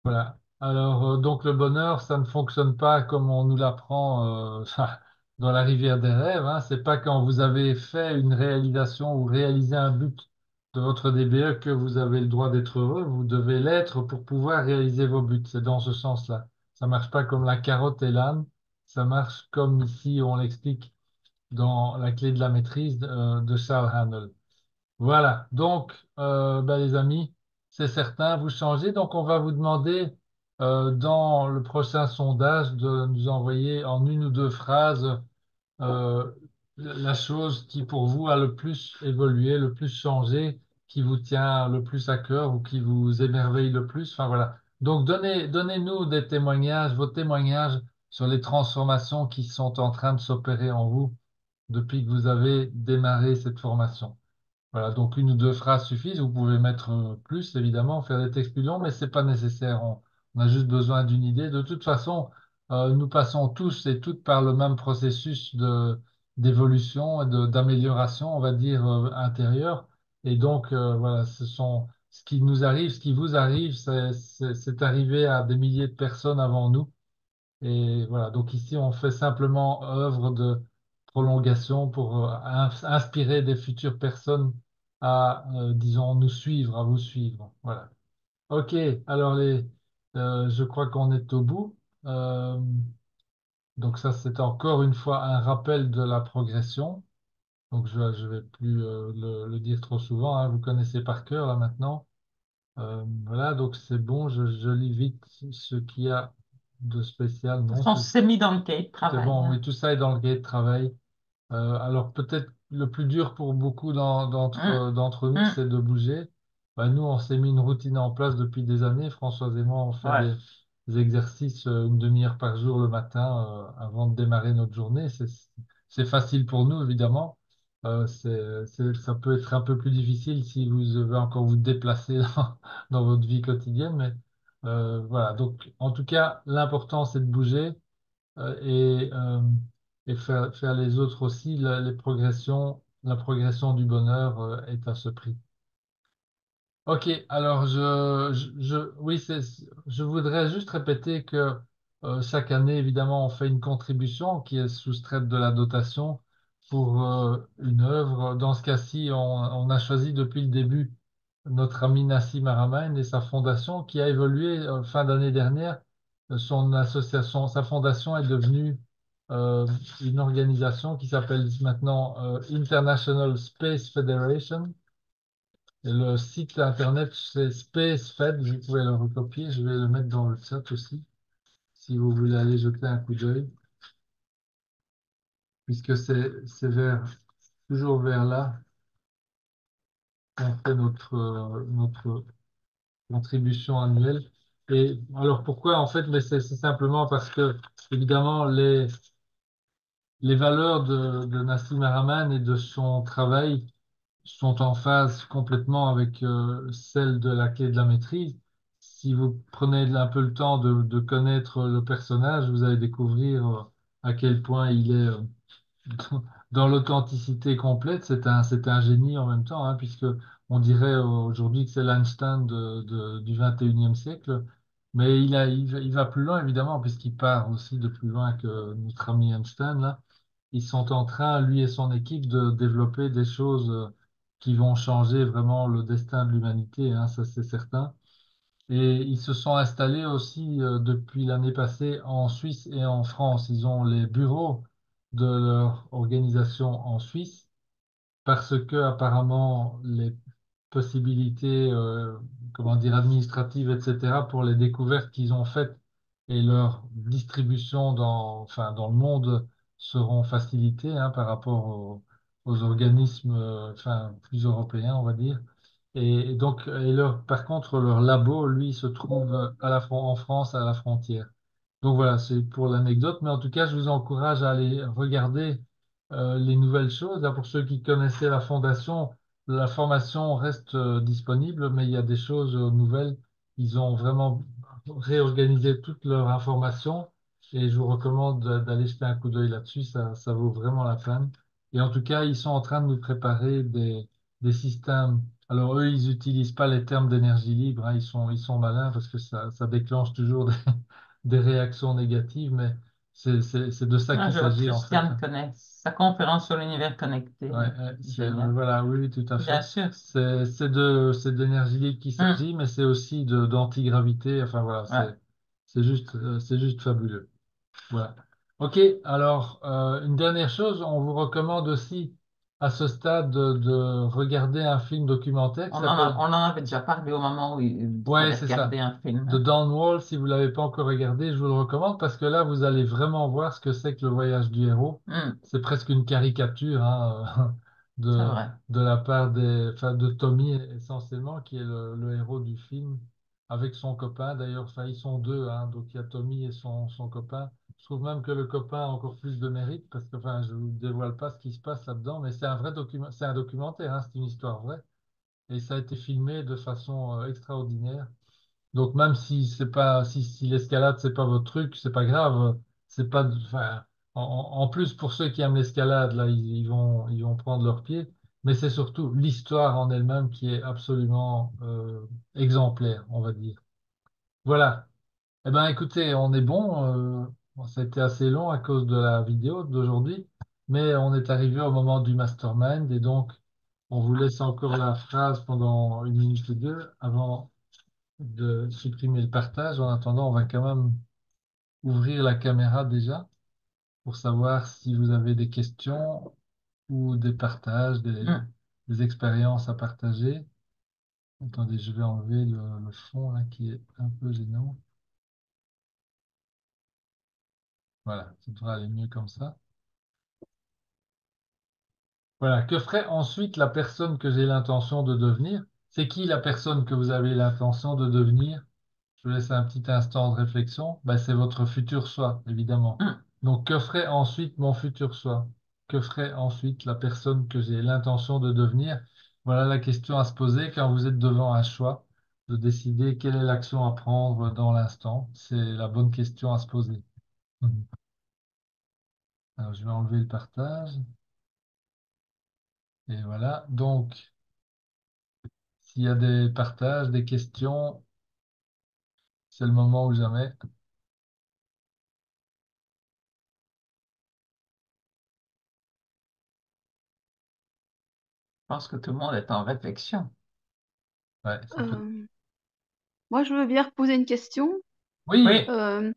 Voilà. Alors, donc le bonheur, ça ne fonctionne pas comme on nous l'apprend. dans la rivière des rêves, hein. C'est pas quand vous avez fait une réalisation ou réalisé un but de votre DBE que vous avez le droit d'être heureux. Vous devez l'être pour pouvoir réaliser vos buts. C'est dans ce sens-là. Ça marche pas comme la carotte et l'âne. Ça marche comme ici on l'explique dans la clé de la maîtrise de Charles Handel. Voilà, donc ben, les amis, c'est certain, vous changez. Donc on va vous demander dans le prochain sondage de nous envoyer en une ou deux phrases euh, la chose qui pour vous a le plus évolué, le plus changé, qui vous tient le plus à cœur ou qui vous émerveille le plus. Enfin voilà. Donc donnez-nous des témoignages, vos témoignages sur les transformations qui sont en train de s'opérer en vous depuis que vous avez démarré cette formation. Voilà, donc une ou deux phrases suffisent. Vous pouvez mettre plus, évidemment, faire des textes plus longs, mais c'est pas nécessaire. On a juste besoin d'une idée. De toute façon, nous passons tous et toutes par le même processus de d'évolution et d'amélioration, on va dire, intérieure. Et donc, voilà, ce qui nous arrive, ce qui vous arrive, c'est arrivé à des milliers de personnes avant nous. Et voilà, donc ici, on fait simplement œuvre de prolongation pour inspirer des futures personnes à, disons, nous suivre, à vous suivre. Voilà. OK, alors je crois qu'on est au bout. Euh, donc ça, c'est encore une fois un rappel de la progression. Donc je vais plus le dire trop souvent, hein. Vous connaissez par cœur là maintenant. Voilà, donc c'est bon, je lis vite ce qu'il y a de spécial. De toute Non, façon, c'est mis dans le cahier de c'est travail, bon, oui, hein. tout ça est dans le cahier de travail. Alors peut-être le plus dur pour beaucoup Hum, d'entre nous, hum, c'est de bouger. Ben, nous, on s'est mis une routine en place depuis des années. Françoise et moi, on fait ouais. des exercices une demi-heure par jour le matin avant de démarrer notre journée. C'est facile pour nous, évidemment. Ça peut être un peu plus difficile si vous devez encore vous déplacer dans votre vie quotidienne. Mais voilà. Donc, en tout cas, l'important, c'est de bouger et faire les autres aussi. La progression du bonheur est à ce prix. Ok, alors oui, je voudrais juste répéter que chaque année, évidemment, on fait une contribution qui est soustraite de la dotation pour une œuvre. Dans ce cas-ci, on a choisi depuis le début notre ami Nassim Haramein et sa fondation qui a évolué fin d'année dernière. Sa fondation est devenue euh, une organisation qui s'appelle maintenant International Space Federation. Et le site internet, c'est SpaceFed. Vous pouvez le recopier. Je vais le mettre dans le chat aussi, si vous voulez aller jeter un coup d'œil, puisque c'est toujours vers là qu'on fait notre contribution annuelle. Et alors pourquoi en fait? Mais c'est simplement parce que évidemment les valeurs de Nassim Haramein et de son travail sont en phase complètement avec celles de la clé de la maîtrise. Si vous prenez un peu le temps de connaître le personnage, vous allez découvrir à quel point il est dans l'authenticité complète. C'est un génie en même temps, hein, puisque on dirait aujourd'hui que c'est l'Einstein du 21e siècle. Mais il va plus loin, évidemment, puisqu'il part aussi de plus loin que notre ami Einstein, là. Ils sont en train, lui et son équipe, de développer des choses qui vont changer vraiment le destin de l'humanité, hein, ça c'est certain. Et ils se sont installés aussi depuis l'année passée en Suisse et en France. Ils ont les bureaux de leur organisation en Suisse parce que apparemment les possibilités, comment dire, administratives, etc., pour les découvertes qu'ils ont faites et leur distribution enfin, dans le monde seront facilitées hein, par rapport aux organismes enfin, plus européens, on va dire. Et donc, par contre, leur labo, lui, se trouve en France, à la frontière. Donc voilà, c'est pour l'anecdote, mais en tout cas, je vous encourage à aller regarder les nouvelles choses. Là, pour ceux qui connaissaient la fondation, la formation reste disponible, mais il y a des choses nouvelles. Ils ont vraiment réorganisé toutes leurs informations et je vous recommande d'aller jeter un coup d'œil là-dessus. Ça vaut vraiment la peine. Et en tout cas, ils sont en train de nous préparer des systèmes. Alors eux, ils n'utilisent pas les termes d'énergie libre, hein. Ils sont malins parce que ça déclenche toujours des réactions négatives, mais C'est de ça Ah, qu'il je vois que s'agit en fait, Christiane hein. connaît sa conférence sur l'univers connecté. Ouais, Génial. voilà, oui, oui, tout à fait. Bien sûr. C'est d'énergie libre qu'il Hmm. s'agit, mais c'est aussi d'antigravité. Enfin voilà, Ouais. c'est juste fabuleux. Voilà. Ok, alors une dernière chose, on vous recommande aussi à ce stade de regarder un film documentaire qui s'appelle. On en avait déjà parlé au moment où il Ouais, fallait c'est ça. regarder un De film. Downwall, si vous l'avez pas encore regardé, je vous le recommande parce que là, vous allez vraiment voir ce que c'est que le voyage du héros. Hmm. C'est presque une caricature hein, C'est de, vrai. de la part enfin, de Tommy essentiellement, qui est le héros du film, avec son copain. D'ailleurs, enfin, ils sont deux, hein, donc il y a Tommy et son copain. Je trouve même que le copain a encore plus de mérite parce que, enfin, je vous dévoile pas ce qui se passe là-dedans, mais c'est un vrai c'est un documentaire, hein, c'est une histoire vraie et ça a été filmé de façon extraordinaire. Donc même si c'est pas si l'escalade c'est pas votre truc, c'est pas grave. C'est pas enfin en plus pour ceux qui aiment l'escalade là ils vont prendre leur pied. Mais c'est surtout l'histoire en elle-même qui est absolument exemplaire, on va dire. Voilà. Eh ben écoutez, on est bon. Bon, ça a été assez long à cause de la vidéo d'aujourd'hui, mais on est arrivé au moment du mastermind et donc on vous laisse encore la phrase pendant une minute ou deux avant de supprimer le partage. En attendant, on va quand même ouvrir la caméra déjà pour savoir si vous avez des questions ou des partages, Hmm. des expériences à partager. Attendez, je vais enlever le fond là qui est un peu gênant. Voilà, ça devrait aller mieux comme ça. Voilà, que ferait ensuite la personne que j'ai l'intention de devenir? C'est qui la personne que vous avez l'intention de devenir? Je vous laisse un petit instant de réflexion. Ben, c'est votre futur soi, évidemment. Hmm. Donc, que ferait ensuite mon futur soi? Que ferait ensuite la personne que j'ai l'intention de devenir? Voilà la question à se poser quand vous êtes devant un choix, de décider quelle est l'action à prendre dans l'instant. C'est la bonne question à se poser. Mhm. Alors, je vais enlever le partage. Et voilà. Donc, s'il y a des partages, des questions, c'est le moment ou jamais. Je pense que tout le monde est en réflexion. Ouais, c'est tout. Euh, Moi, je veux bien reposer une question. Oui, Oui. Euh,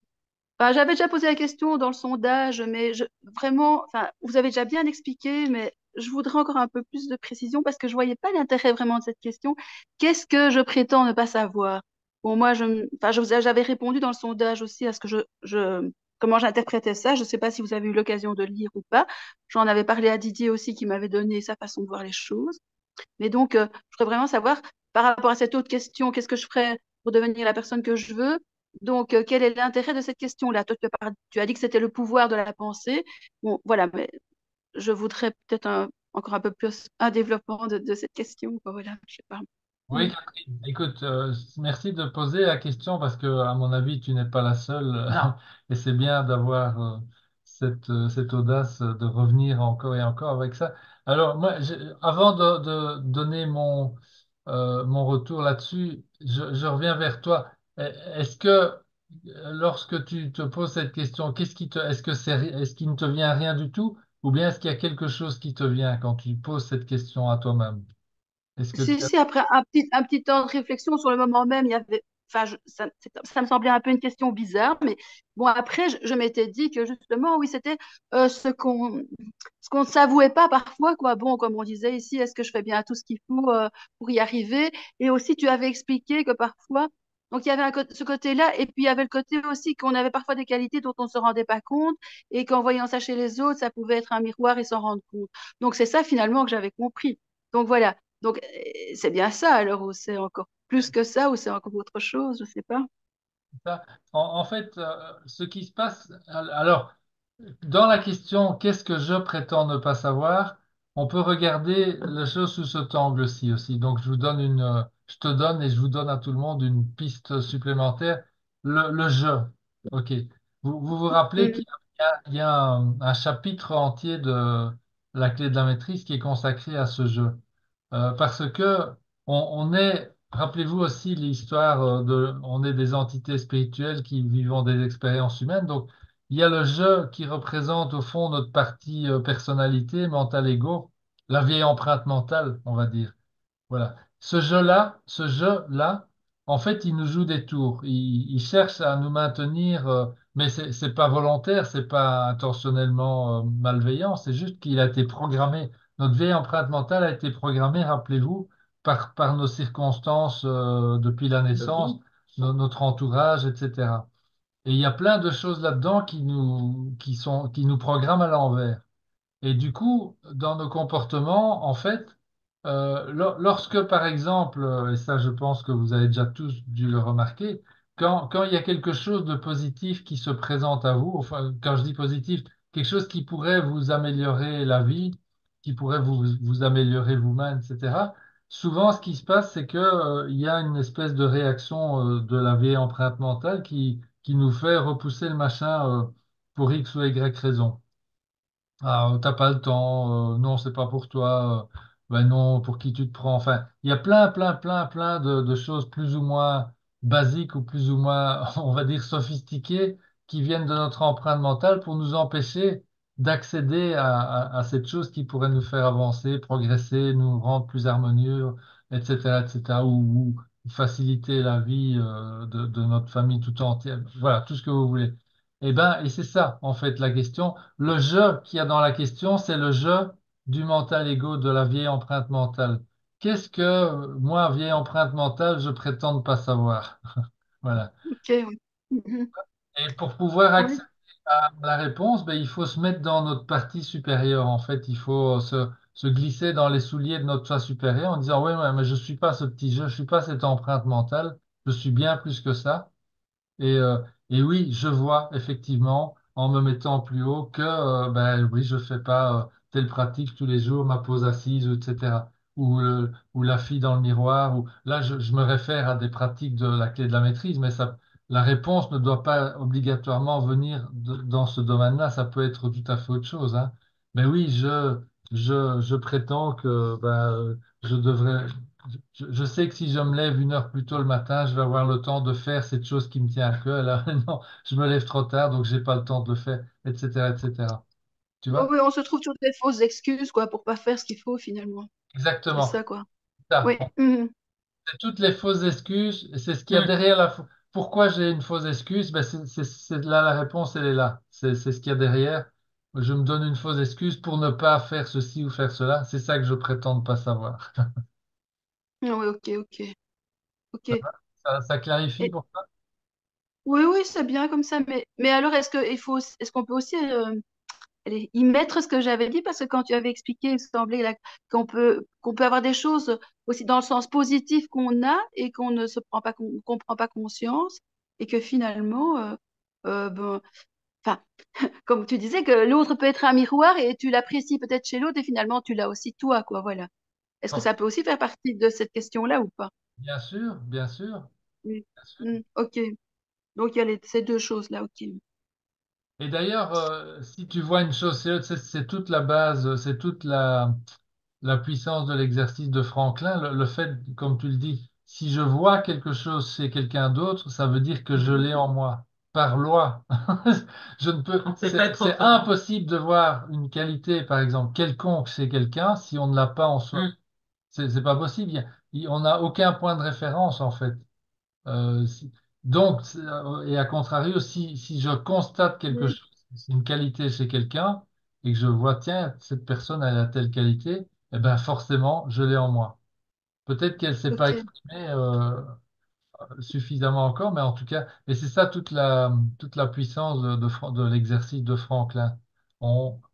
J'avais déjà posé la question dans le sondage, mais vraiment, enfin, vous avez déjà bien expliqué, mais je voudrais encore un peu plus de précision parce que je voyais pas l'intérêt vraiment de cette question. Qu'est-ce que je prétends ne pas savoir? Bon, moi, enfin, j'avais répondu dans le sondage aussi à ce que comment j'interprétais ça. Je ne sais pas si vous avez eu l'occasion de le lire ou pas. J'en avais parlé à Didier aussi qui m'avait donné sa façon de voir les choses. Mais donc, je voudrais vraiment savoir, par rapport à cette autre question, qu'est-ce que je ferais pour devenir la personne que je veux? Donc, quel est l'intérêt de cette question-là? Toi, tu as dit que c'était le pouvoir de la pensée. Bon, voilà, mais je voudrais peut-être encore un peu plus un développement de cette question, quoi. Voilà, je sais pas. oui, Mm. Catherine. Écoute, merci de poser la question parce que, à mon avis, tu n'es pas la seule Non. et c'est bien d'avoir cette audace de revenir encore et encore avec ça. Alors, moi, avant de donner mon retour là-dessus, je reviens vers toi. Est-ce que lorsque tu te poses cette question, est-ce qu'il ne te vient rien du tout ou bien est-ce qu'il y a quelque chose qui te vient quand tu poses cette question à toi-même? Est-ce que tu Si, as... si, après un petit temps de réflexion sur le moment même, il y avait, enfin, ça me semblait un peu une question bizarre, mais bon, après, je m'étais dit que justement, oui, c'était ce qu'on ne s'avouait pas parfois, quoi. Bon, comme on disait ici, est-ce que je fais bien tout ce qu'il faut pour y arriver? Et aussi, tu avais expliqué que parfois, donc il y avait ce côté-là, et puis il y avait le côté aussi qu'on avait parfois des qualités dont on ne se rendait pas compte, et qu'en voyant ça chez les autres, ça pouvait être un miroir et s'en rendre compte. Donc c'est ça finalement que j'avais compris. Donc voilà. Donc, c'est bien ça, alors, ou c'est encore plus que ça, ou c'est encore autre chose, je sais pas. Ça. En fait, ce qui se passe, alors, dans la question qu'est-ce que je prétends ne pas savoir, on peut regarder les choses sous cet angle-ci aussi. Donc, je te donne et je vous donne à tout le monde une piste supplémentaire. Le je. OK. Vous rappelez Mm. il y a un chapitre entier de la clé de la maîtrise qui est consacré à ce jeu. Parce que on est, rappelez-vous aussi l'histoire on est des entités spirituelles qui vivons des expériences humaines. Donc, il y a le je qui représente au fond notre partie personnalité, mental ego, la vieille empreinte mentale, on va dire. Voilà. Ce jeu-là, en fait, il nous joue des tours. Il cherche à nous maintenir, mais c'est pas volontaire, c'est pas intentionnellement malveillant, c'est juste qu'il a été programmé. Notre vieille empreinte mentale a été programmée, rappelez-vous, par nos circonstances depuis la naissance, notre entourage, etc. Et il y a plein de choses là-dedans qui nous programment à l'envers. Et du coup, dans nos comportements, en fait, lorsque, par exemple, et ça je pense que vous avez déjà tous dû le remarquer, quand il y a quelque chose de positif qui se présente à vous, enfin, quand je dis positif, quelque chose qui pourrait vous améliorer la vie, qui pourrait vous améliorer vous-même, etc., souvent ce qui se passe, c'est que, il y a une espèce de réaction, de la vieille empreinte mentale qui nous fait repousser le machin, pour X ou Y raison. Ah, t'as pas le temps, non, c'est pas pour toi, ben non, pour qui tu te prends. Enfin, il y a plein de choses plus ou moins basiques ou plus ou moins, on va dire, sophistiquées qui viennent de notre empreinte mentale pour nous empêcher d'accéder à cette chose qui pourrait nous faire avancer, progresser, nous rendre plus harmonieux, etc., etc., ou faciliter la vie, de notre famille tout entière. Voilà, tout ce que vous voulez. Et c'est ça, en fait, la question. Le je qu'il y a dans la question, c'est le je du mental ego, de la vieille empreinte mentale. Qu'est-ce que moi, vieille empreinte mentale, je prétends ne pas savoir? Voilà. Ok, oui. Mhm. Et pour pouvoir Oui. accéder à la réponse, ben, il faut se mettre dans notre partie supérieure. En fait, il faut se glisser dans les souliers de notre soi supérieur en disant, oui, ouais, mais je suis pas ce petit je suis pas cette empreinte mentale, je suis bien plus que ça. Et, euh, et oui, je vois effectivement, en me mettant plus haut, que ben oui, je fais pas telle pratique tous les jours, ma pose assise, ou etc. Ou la fille dans le miroir. Ou là, je me réfère à des pratiques de la clé de la maîtrise, mais ça, la réponse ne doit pas obligatoirement venir dans ce domaine-là. Ça peut être tout à fait autre chose, hein. Mais oui, je prétends que je devrais. Je sais que si je me lève 1 heure plus tôt le matin, je vais avoir le temps de faire cette chose qui me tient à cœur. Là, non, je me lève trop tard, donc j'ai pas le temps de le faire, etc., etc. Tu Oui, vois? oui, on se trouve toujours des fausses excuses, quoi, pour pas faire ce qu'il faut, finalement. C'est Exactement. ça, quoi. Ça. Oui. Mhm. C'est toutes les fausses excuses. C'est ce qu'il y a Mm. derrière Pourquoi j'ai une fausse excuse? Ben, c'est là la réponse, elle est là. C'est ce qu'il y a derrière. Je me donne une fausse excuse pour ne pas faire ceci ou faire cela. C'est ça que je prétends ne pas savoir. Ah oui, ok, ok. Ok. Ça clarifie Et- pour toi? oui, oui, c'est bien comme ça, mais alors, est-ce qu'on peut aussi allez, y mettre ce que j'avais dit, parce que quand tu avais expliqué, il me semblait là, qu'on peut avoir des choses aussi dans le sens positif qu'on a et qu'on ne se prend pas, qu'on prend pas conscience, et que finalement, bon, enfin, comme tu disais, que l'autre peut être un miroir et tu l'apprécies peut-être chez l'autre et finalement tu l'as aussi toi, quoi, voilà. Est-ce que ça peut aussi faire partie de cette question-là ou pas? Bien sûr, bien sûr. Mm. Mm, ok. Donc il y a ces deux choses-là, ok. Et d'ailleurs, si tu vois une chose, c'est toute la base, c'est toute la puissance de l'exercice de Franklin. Le fait, comme tu le dis, si je vois quelque chose chez quelqu'un d'autre, ça veut dire que je l'ai en moi, par loi. Je ne peux, On ne sait pas être c'est autrement. impossible de voir une qualité, par exemple, quelconque chez quelqu'un si on ne l'a pas en soi. Mm. C'est pas possible. On n'a aucun point de référence, en fait. Euh, si- donc, et à contrario, si je constate quelque Mm, chose, c'est une qualité chez quelqu'un, et que je vois, tiens, cette personne elle a telle qualité, eh ben forcément, je l'ai en moi. Peut-être qu'elle ne s'est pas ok, exprimée suffisamment encore, mais en tout cas, et c'est ça toute la puissance de l'exercice de Franklin.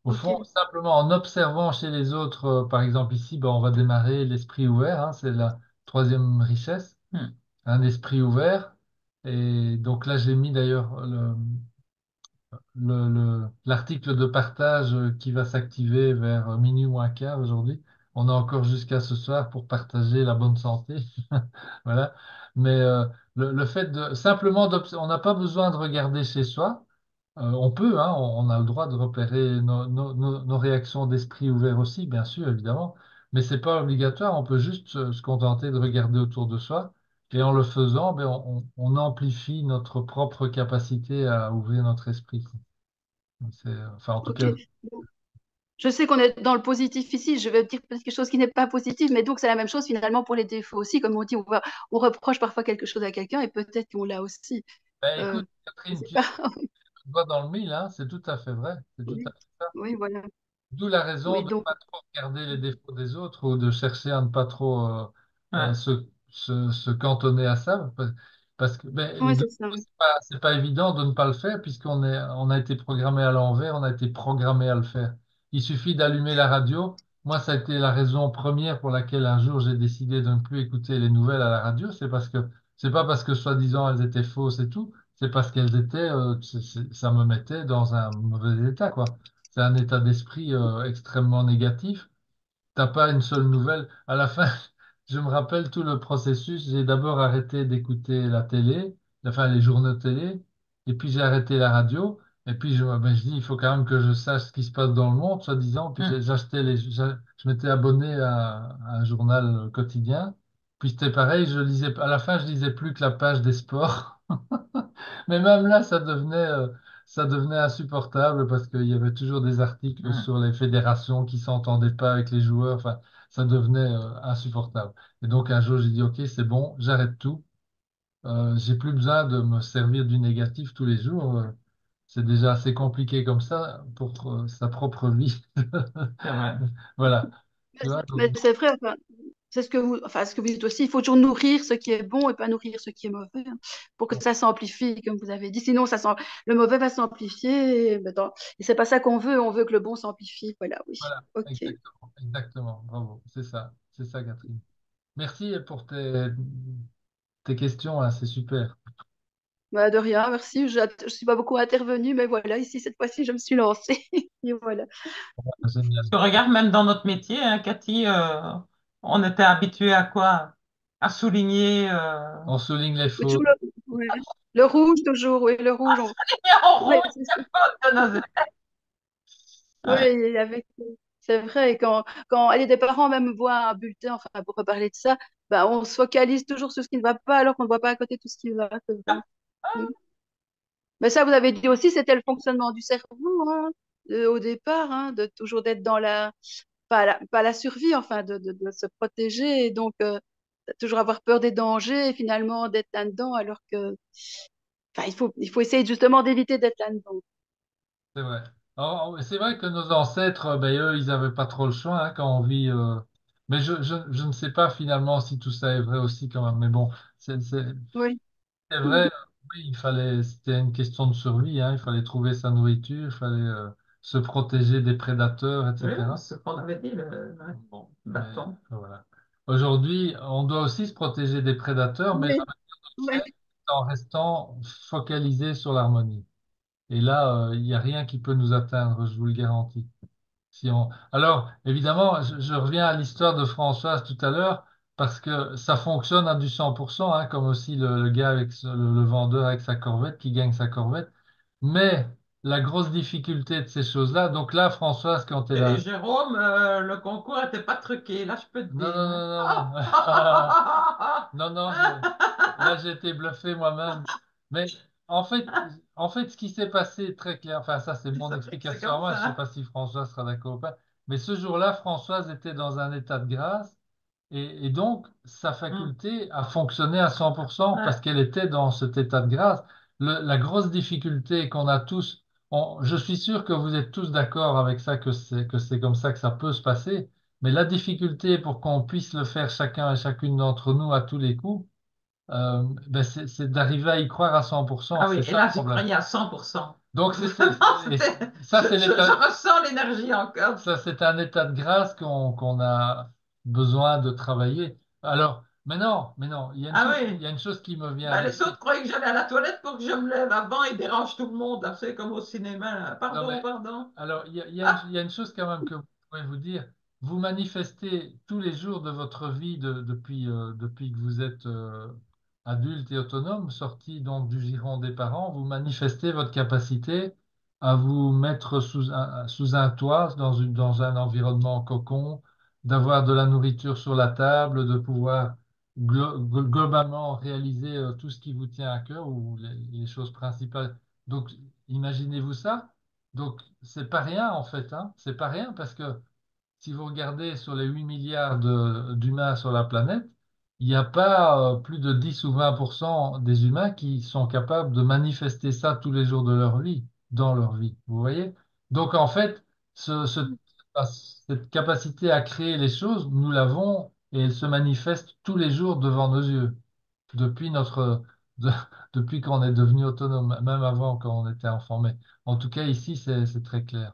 Au fond, ok, simplement en observant chez les autres, par exemple ici, ben, on va démarrer l'esprit ouvert, hein, c'est la troisième richesse, Mm. un esprit ouvert. Et donc là, j'ai mis d'ailleurs l'article de partage qui va s'activer vers minuit moins quart aujourd'hui. On a encore jusqu'à ce soir pour partager la bonne santé. Voilà. Mais le fait de simplement on n'a pas besoin de regarder chez soi. On peut, hein, on a le droit de repérer nos réactions d'esprit ouvert aussi, bien sûr, évidemment, mais c'est pas obligatoire. On peut juste se contenter de regarder autour de soi, et en le faisant, ben, on amplifie notre propre capacité à ouvrir notre esprit. Enfin, en tout Ok. cas, Bon, je sais qu'on est dans le positif ici. Je vais dire quelque chose qui n'est pas positif, mais donc c'est la même chose finalement pour les défauts aussi. Comme on dit, on reproche parfois quelque chose à quelqu'un et peut-être qu'on l'a aussi. ben, Euh, écoute, je Catherine, sais tu pas. te vois dans le mille, hein, c'est tout à fait vrai. C'est tout à Oui, fait ça. oui, voilà. D'où la raison Oui, de ne donc, pas trop regarder les défauts des autres ou de chercher à ne pas trop Ouais. se cantonner à ça. Parce que ben, les oui, défauts, c'est ça. c'est pas évident de ne pas le faire on a été programmé à l'envers, on a été programmé à le faire. Il suffit d'allumer la radio. Moi, ça a été la raison première pour laquelle un jour j'ai décidé de ne plus écouter les nouvelles à la radio. C'est pas parce que soi-disant elles étaient fausses et tout, c'est parce qu'elles étaient, ça me mettait dans un mauvais état, quoi. C'est un état d'esprit extrêmement négatif. T'as pas une seule nouvelle. À la fin, je me rappelle tout le processus. J'ai d'abord arrêté d'écouter la télé, enfin les journaux télé, et puis j'ai arrêté la radio. Et puis je dis, il faut quand même que je sache ce qui se passe dans le monde, soi-disant. Puis Mm. je m'étais abonné à un journal quotidien. Puis c'était pareil, à la fin, je lisais plus que la page des sports. Mais même là, ça devenait insupportable parce qu'il y avait toujours des articles Mm. sur les fédérations qui s'entendaient pas avec les joueurs. Enfin, ça devenait insupportable. Et donc un jour, j'ai dit, OK, c'est bon, j'arrête tout. J'ai plus besoin de me servir du négatif tous les jours. C'est déjà assez compliqué comme ça pour sa propre vie. C'est vrai. Voilà. Tu vois, mais c'est vrai, enfin, c'est ce que vous dites aussi. Il faut toujours nourrir ce qui est bon et pas nourrir ce qui est mauvais, hein, pour que ça s'amplifie, comme vous avez dit. Sinon, le mauvais va s'amplifier. Et c'est pas ça qu'on veut. On veut que le bon s'amplifie. Voilà, oui. voilà, Ok. exactement, exactement. Bravo, c'est ça, Catherine. Merci pour tes questions, là, c'est super. Bah, de rien, merci. Je suis pas beaucoup intervenue, mais voilà, ici, cette fois-ci, je me suis lancée. Et voilà. Génial. Tu regardes même dans notre métier, hein, Cathy, on était habitué à quoi? À souligner. On souligne les Mais fautes. toujours ouais. Le rouge, toujours, oui, le rouge. En Oui, rouge, c'est ça. de nos- Oui, Ouais. c'est vrai, quand allez, des parents même voient un bulletin, enfin, pour reparler de ça, bah, on se focalise toujours sur ce qui ne va pas alors qu'on ne voit pas à côté tout ce qui va, c'est vrai. Mm. Mais ça, vous avez dit aussi, c'était le fonctionnement du cerveau, hein, au départ, hein, de toujours d'être dans pas la survie, enfin, de se protéger, et donc toujours avoir peur des dangers, et finalement d'être là-dedans, alors que, enfin, il faut essayer justement d'éviter d'être là-dedans. C'est vrai. Alors, c'est vrai que nos ancêtres, ben, eux, ils n'avaient pas trop le choix hein, quand on vit. Mais je ne sais pas finalement si tout ça est vrai aussi quand même. Mais bon, c'est c'est- Oui. c'est Mm. vrai. Oui, c'était une question de survie. Hein, il fallait trouver sa nourriture, il fallait se protéger des prédateurs, Oui, etc. c'est ce qu'on avait dit, le ouais, Bon, mais bâton. voilà. Aujourd'hui, on doit aussi se protéger des prédateurs, mais Oui, oui. en restant focalisé sur l'harmonie. Et là, il n'y a rien qui peut nous atteindre, je vous le garantis. Alors, évidemment, je reviens à l'histoire de Françoise tout à l'heure, parce que ça fonctionne à du 100%, hein, comme aussi le gars le vendeur avec sa corvette qui gagne sa corvette. Mais la grosse difficulté de ces choses-là, donc là, Françoise, quand elle Et a... Jérôme, le concours n'était pas truqué, là, je peux te Non, dire, non, hein. non, non, non. Non, non, là, j'ai été bluffé moi-même. Mais en fait, en fait, ce qui s'est passé très clair, enfin, ça, c'est mon C'est explication à comme moi. Je ne sais ça. pas si Françoise sera d'accord ou pas. Mais ce jour-là, Françoise était dans un état de grâce et donc sa Mm. faculté a fonctionné à 100% parce Ouais. qu'elle était dans cet état de grâce. La grosse difficulté qu'on a tous, je suis sûr que vous êtes tous d'accord avec ça, que c'est comme ça que ça peut se passer. Mais la difficulté pour qu'on puisse le faire chacun et chacune d'entre nous à tous les coups, ben c'est d'arriver à y croire à 100%. Ah oui, C'est et ça là, le j'y problème. croyais à 100%. Donc, Vraiment, et c'était, ça, c'est je l'état, ressens l'énergie encore. ça, c'est un état de grâce qu'on a besoin de travailler. Alors, mais non, Ah il oui, y a une chose qui me vient à bah, les l'esprit. autres croyaient que j'allais à la toilette pour que je me lève avant et dérange tout le monde. Là, c'est comme au cinéma, là. Non, Pardon, mais pardon. alors, Ah, il y a une chose quand même que vous pouvez vous dire. Vous manifestez tous les jours de votre vie depuis que vous êtes adulte et autonome, sorti donc du giron des parents, vous manifestez votre capacité à vous mettre sous un toit, dans un environnement cocon, d'avoir de la nourriture sur la table, de pouvoir globalement réaliser tout ce qui vous tient à cœur ou les choses principales. Donc, imaginez-vous ça. Donc, c'est pas rien en fait, hein. C'est pas rien parce que si vous regardez sur les 8 milliards d'humains sur la planète, il n'y a pas plus de 10 ou 20% des humains qui sont capables de manifester ça tous les jours de leur vie, dans leur vie. Vous voyez? Donc, en fait, cette capacité à créer les choses, nous l'avons et elle se manifeste tous les jours devant nos yeux depuis de- depuis qu'on est devenu autonome, même avant quand on était enfant. Mais en tout cas, ici, c'est très clair.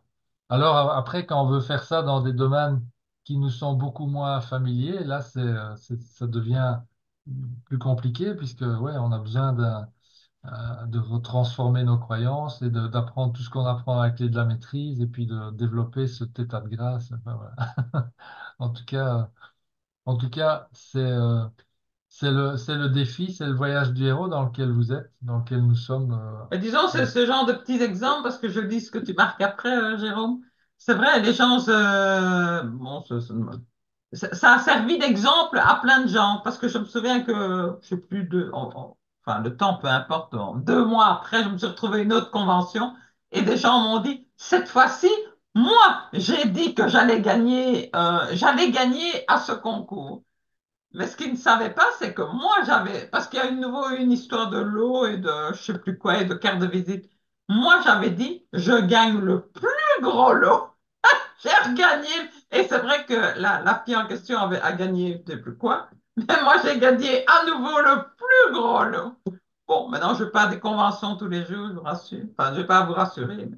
Alors après, quand on veut faire ça dans des domaines qui nous sont beaucoup moins familiers, là, ça devient plus compliqué puisque, ouais, on a besoin de retransformer nos croyances et d'apprendre tout ce qu'on apprend à la clé de la maîtrise et puis de développer cet état de grâce. Enfin, voilà. En tout cas, c'est le défi, c'est le voyage du héros dans lequel vous êtes, dans lequel nous sommes. Et disons, c'est ce genre de petits exemples, parce que je lis ce que tu marques après, Jérôme. C'est vrai, les gens, bon, ça a servi d'exemple à plein de gens, parce que je me souviens que, je sais plus, enfin, le temps, peu importe, 2 mois après, je me suis retrouvé à une autre convention, et des gens m'ont dit, cette fois-ci, moi, j'ai dit que j'allais gagner à ce concours. Mais ce qu'ils ne savaient pas, c'est que moi, parce qu'il y a une nouveau une histoire de lot et de je sais plus quoi et de carte de visite. Moi, j'avais dit, je gagne le plus gros lot. J'ai regagné. Et c'est vrai que la fille en question a gagné, je sais plus quoi. Mais moi, j'ai gagné à nouveau le plus gros lot. Bon, maintenant, je vais pas à des conventions tous les jours, je vous rassure. Enfin, je vais pas à vous rassurer,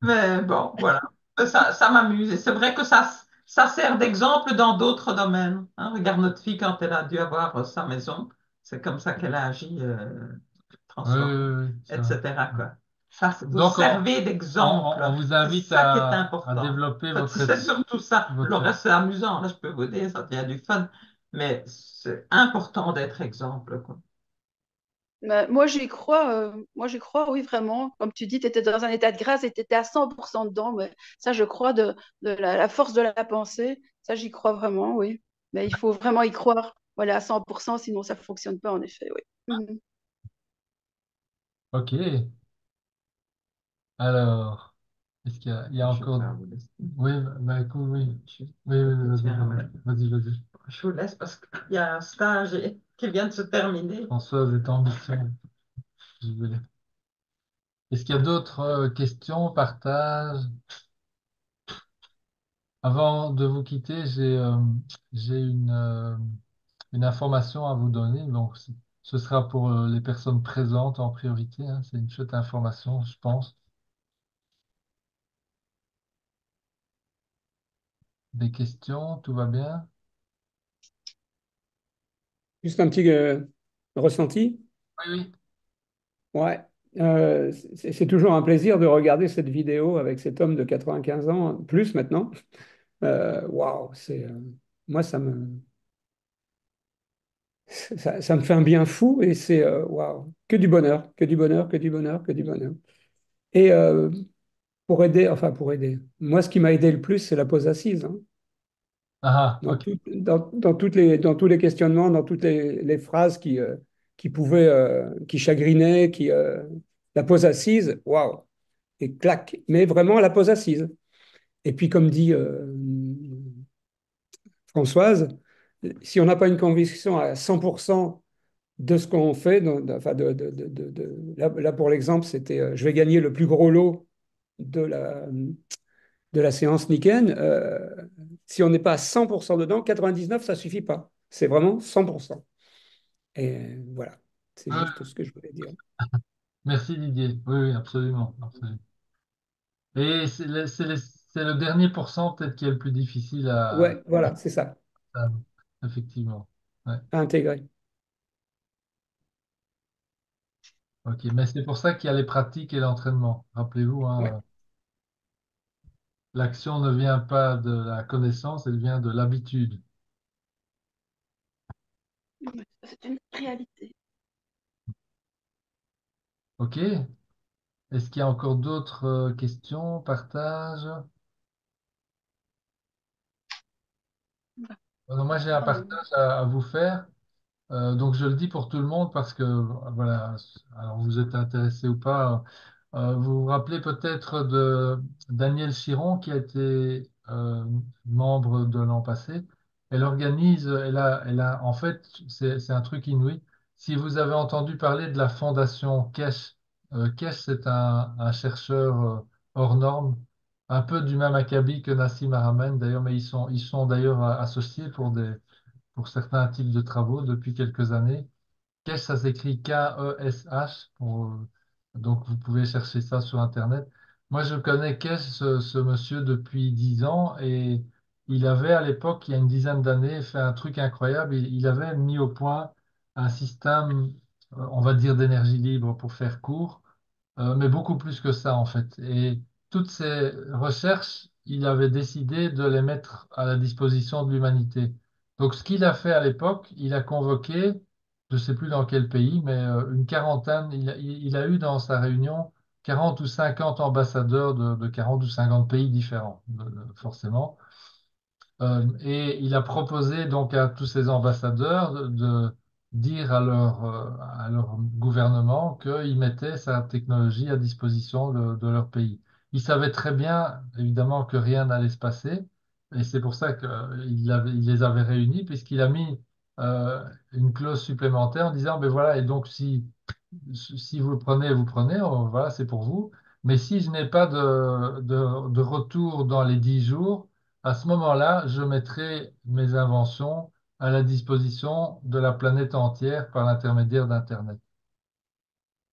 mais bon, voilà. Ça m'amuse. Et c'est vrai que ça sert d'exemple dans d'autres domaines, hein. Regarde notre fille quand elle a dû avoir sa maison. C'est comme ça qu'elle a agi, Oui, transformée, oui, oui, ça. etc., quoi. Ça, vous Donc, servez on, d'exemple. on vous C'est invite ça qui est à important. développer C'est surtout ça. Le votre... reste, c'est amusant. Là, je peux vous dire, ça devient du fun. Mais c'est important d'être exemple, quoi. Mais moi j'y crois, oui, vraiment. Comme tu dis, tu étais dans un état de grâce et tu étais à 100% dedans. Mais ça, je crois de la force de la pensée. Ça, j'y crois vraiment, oui. Mais il faut vraiment y croire, voilà, à 100%, sinon ça ne fonctionne pas, en effet, oui. Mhm. OK. Alors, est-ce il y a Je vais encore... pas vous laisser. Oui, bah, écoute, oui. Je Oui, oui, je vas-y, tiens à me- vas-y, vas-y. je vous laisse parce qu'il y a un stage qui vient de se terminer. Françoise est en mission. Je vais- Est-ce qu'il y a d'autres questions, partages? Avant de vous quitter, j'ai une information à vous donner. Donc, ce sera pour les personnes présentes en priorité, hein. C'est une chouette information, je pense. Des questions, tout va bien? Juste un petit ressenti. Oui, oui. Ouais. C'est toujours un plaisir de regarder cette vidéo avec cet homme de 95 ans, plus maintenant. Waouh, moi, ça me fait un bien fou et c'est waouh, que du bonheur, que du bonheur, que du bonheur, que du bonheur. Et pour aider, moi, ce qui m'a aidé le plus, c'est la pause assise, hein. Ah, ah, ok. Dans tous les questionnements, dans toutes les phrases qui pouvaient, qui chagrinaient, la pause assise, waouh, et clac, mais vraiment la pause assise. Et puis, comme dit Françoise, si on n'a pas une conviction à 100% de ce qu'on fait, enfin là, pour l'exemple, c'était je vais gagner le plus gros lot de la séance Nikken. Si on n'est pas à 100% dedans, 99, ça suffit pas. C'est vraiment 100%. Et voilà, c'est juste Ouais, ce que je voulais dire. merci Didier. Oui, oui, absolument, absolument. Et c'est le dernier pourcent peut-être qui est le plus difficile Ouais, voilà, c'est ça, à- effectivement. Ouais. à intégrer. Ok, mais c'est pour ça qu'il y a les pratiques et l'entraînement. Rappelez-vous, Ouais. hein, l'action ne vient pas de la connaissance, elle vient de l'habitude. Ouais, c'est une réalité. Ok? Est-ce qu'il y a encore d'autres questions, partages? Moi, j'ai un partage à vous faire. Donc, je le dis pour tout le monde parce que, voilà, alors vous êtes intéressé ou pas, Vous vous rappelez peut-être de Danielle Chiron qui a été membre de l'an passé. Elle organise, en fait, c'est un truc inouï. Si vous avez entendu parler de la fondation Kesh, Kesh, c'est un chercheur hors norme, un peu du même acabit que Nassim Haramein d'ailleurs, mais ils sont d'ailleurs associés pour certains types de travaux depuis quelques années. Kesh, ça s'écrit Kesh. Donc, vous pouvez chercher ça sur Internet. Moi, je connais Kesh, ce monsieur, depuis 10 ans et il avait, à l'époque, il y a une dizaine d'années, fait un truc incroyable. Il avait mis au point un système, on va dire, d'énergie libre pour faire court, mais beaucoup plus que ça, en fait. Et toutes ces recherches, il avait décidé de les mettre à la disposition de l'humanité. Donc, ce qu'il a fait à l'époque, il a convoqué, je ne sais plus dans quel pays, mais une quarantaine, il a eu dans sa réunion 40 ou 50 ambassadeurs de 40 ou 50 pays différents, forcément. Et il a proposé donc à tous ces ambassadeurs de dire à leur gouvernement qu'ils mettaient sa technologie à disposition de leur pays. Il savait très bien, évidemment, que rien n'allait se passer, et c'est pour ça il les avait réunis, puisqu'il a mis une clause supplémentaire en disant, ben voilà, et donc si vous le prenez, vous prenez, voilà, c'est pour vous. Mais si je n'ai pas de retour dans les 10 jours, à ce moment-là, je mettrai mes inventions à la disposition de la planète entière par l'intermédiaire d'Internet.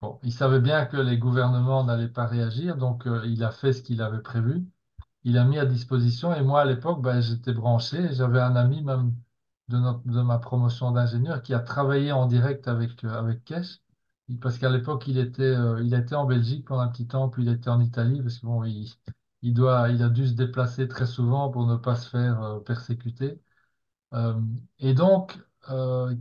Bon, il savait bien que les gouvernements n'allaient pas réagir, donc il a fait ce qu'il avait prévu. Il a mis à disposition, et moi à l'époque, ben, j'étais branché. J'avais un ami même de ma promotion d'ingénieur qui a travaillé en direct avec Kesh, parce qu'à l'époque, il était en Belgique pendant un petit temps, puis il était en Italie, parce que bon, il a dû se déplacer très souvent pour ne pas se faire persécuter. Euh, et donc,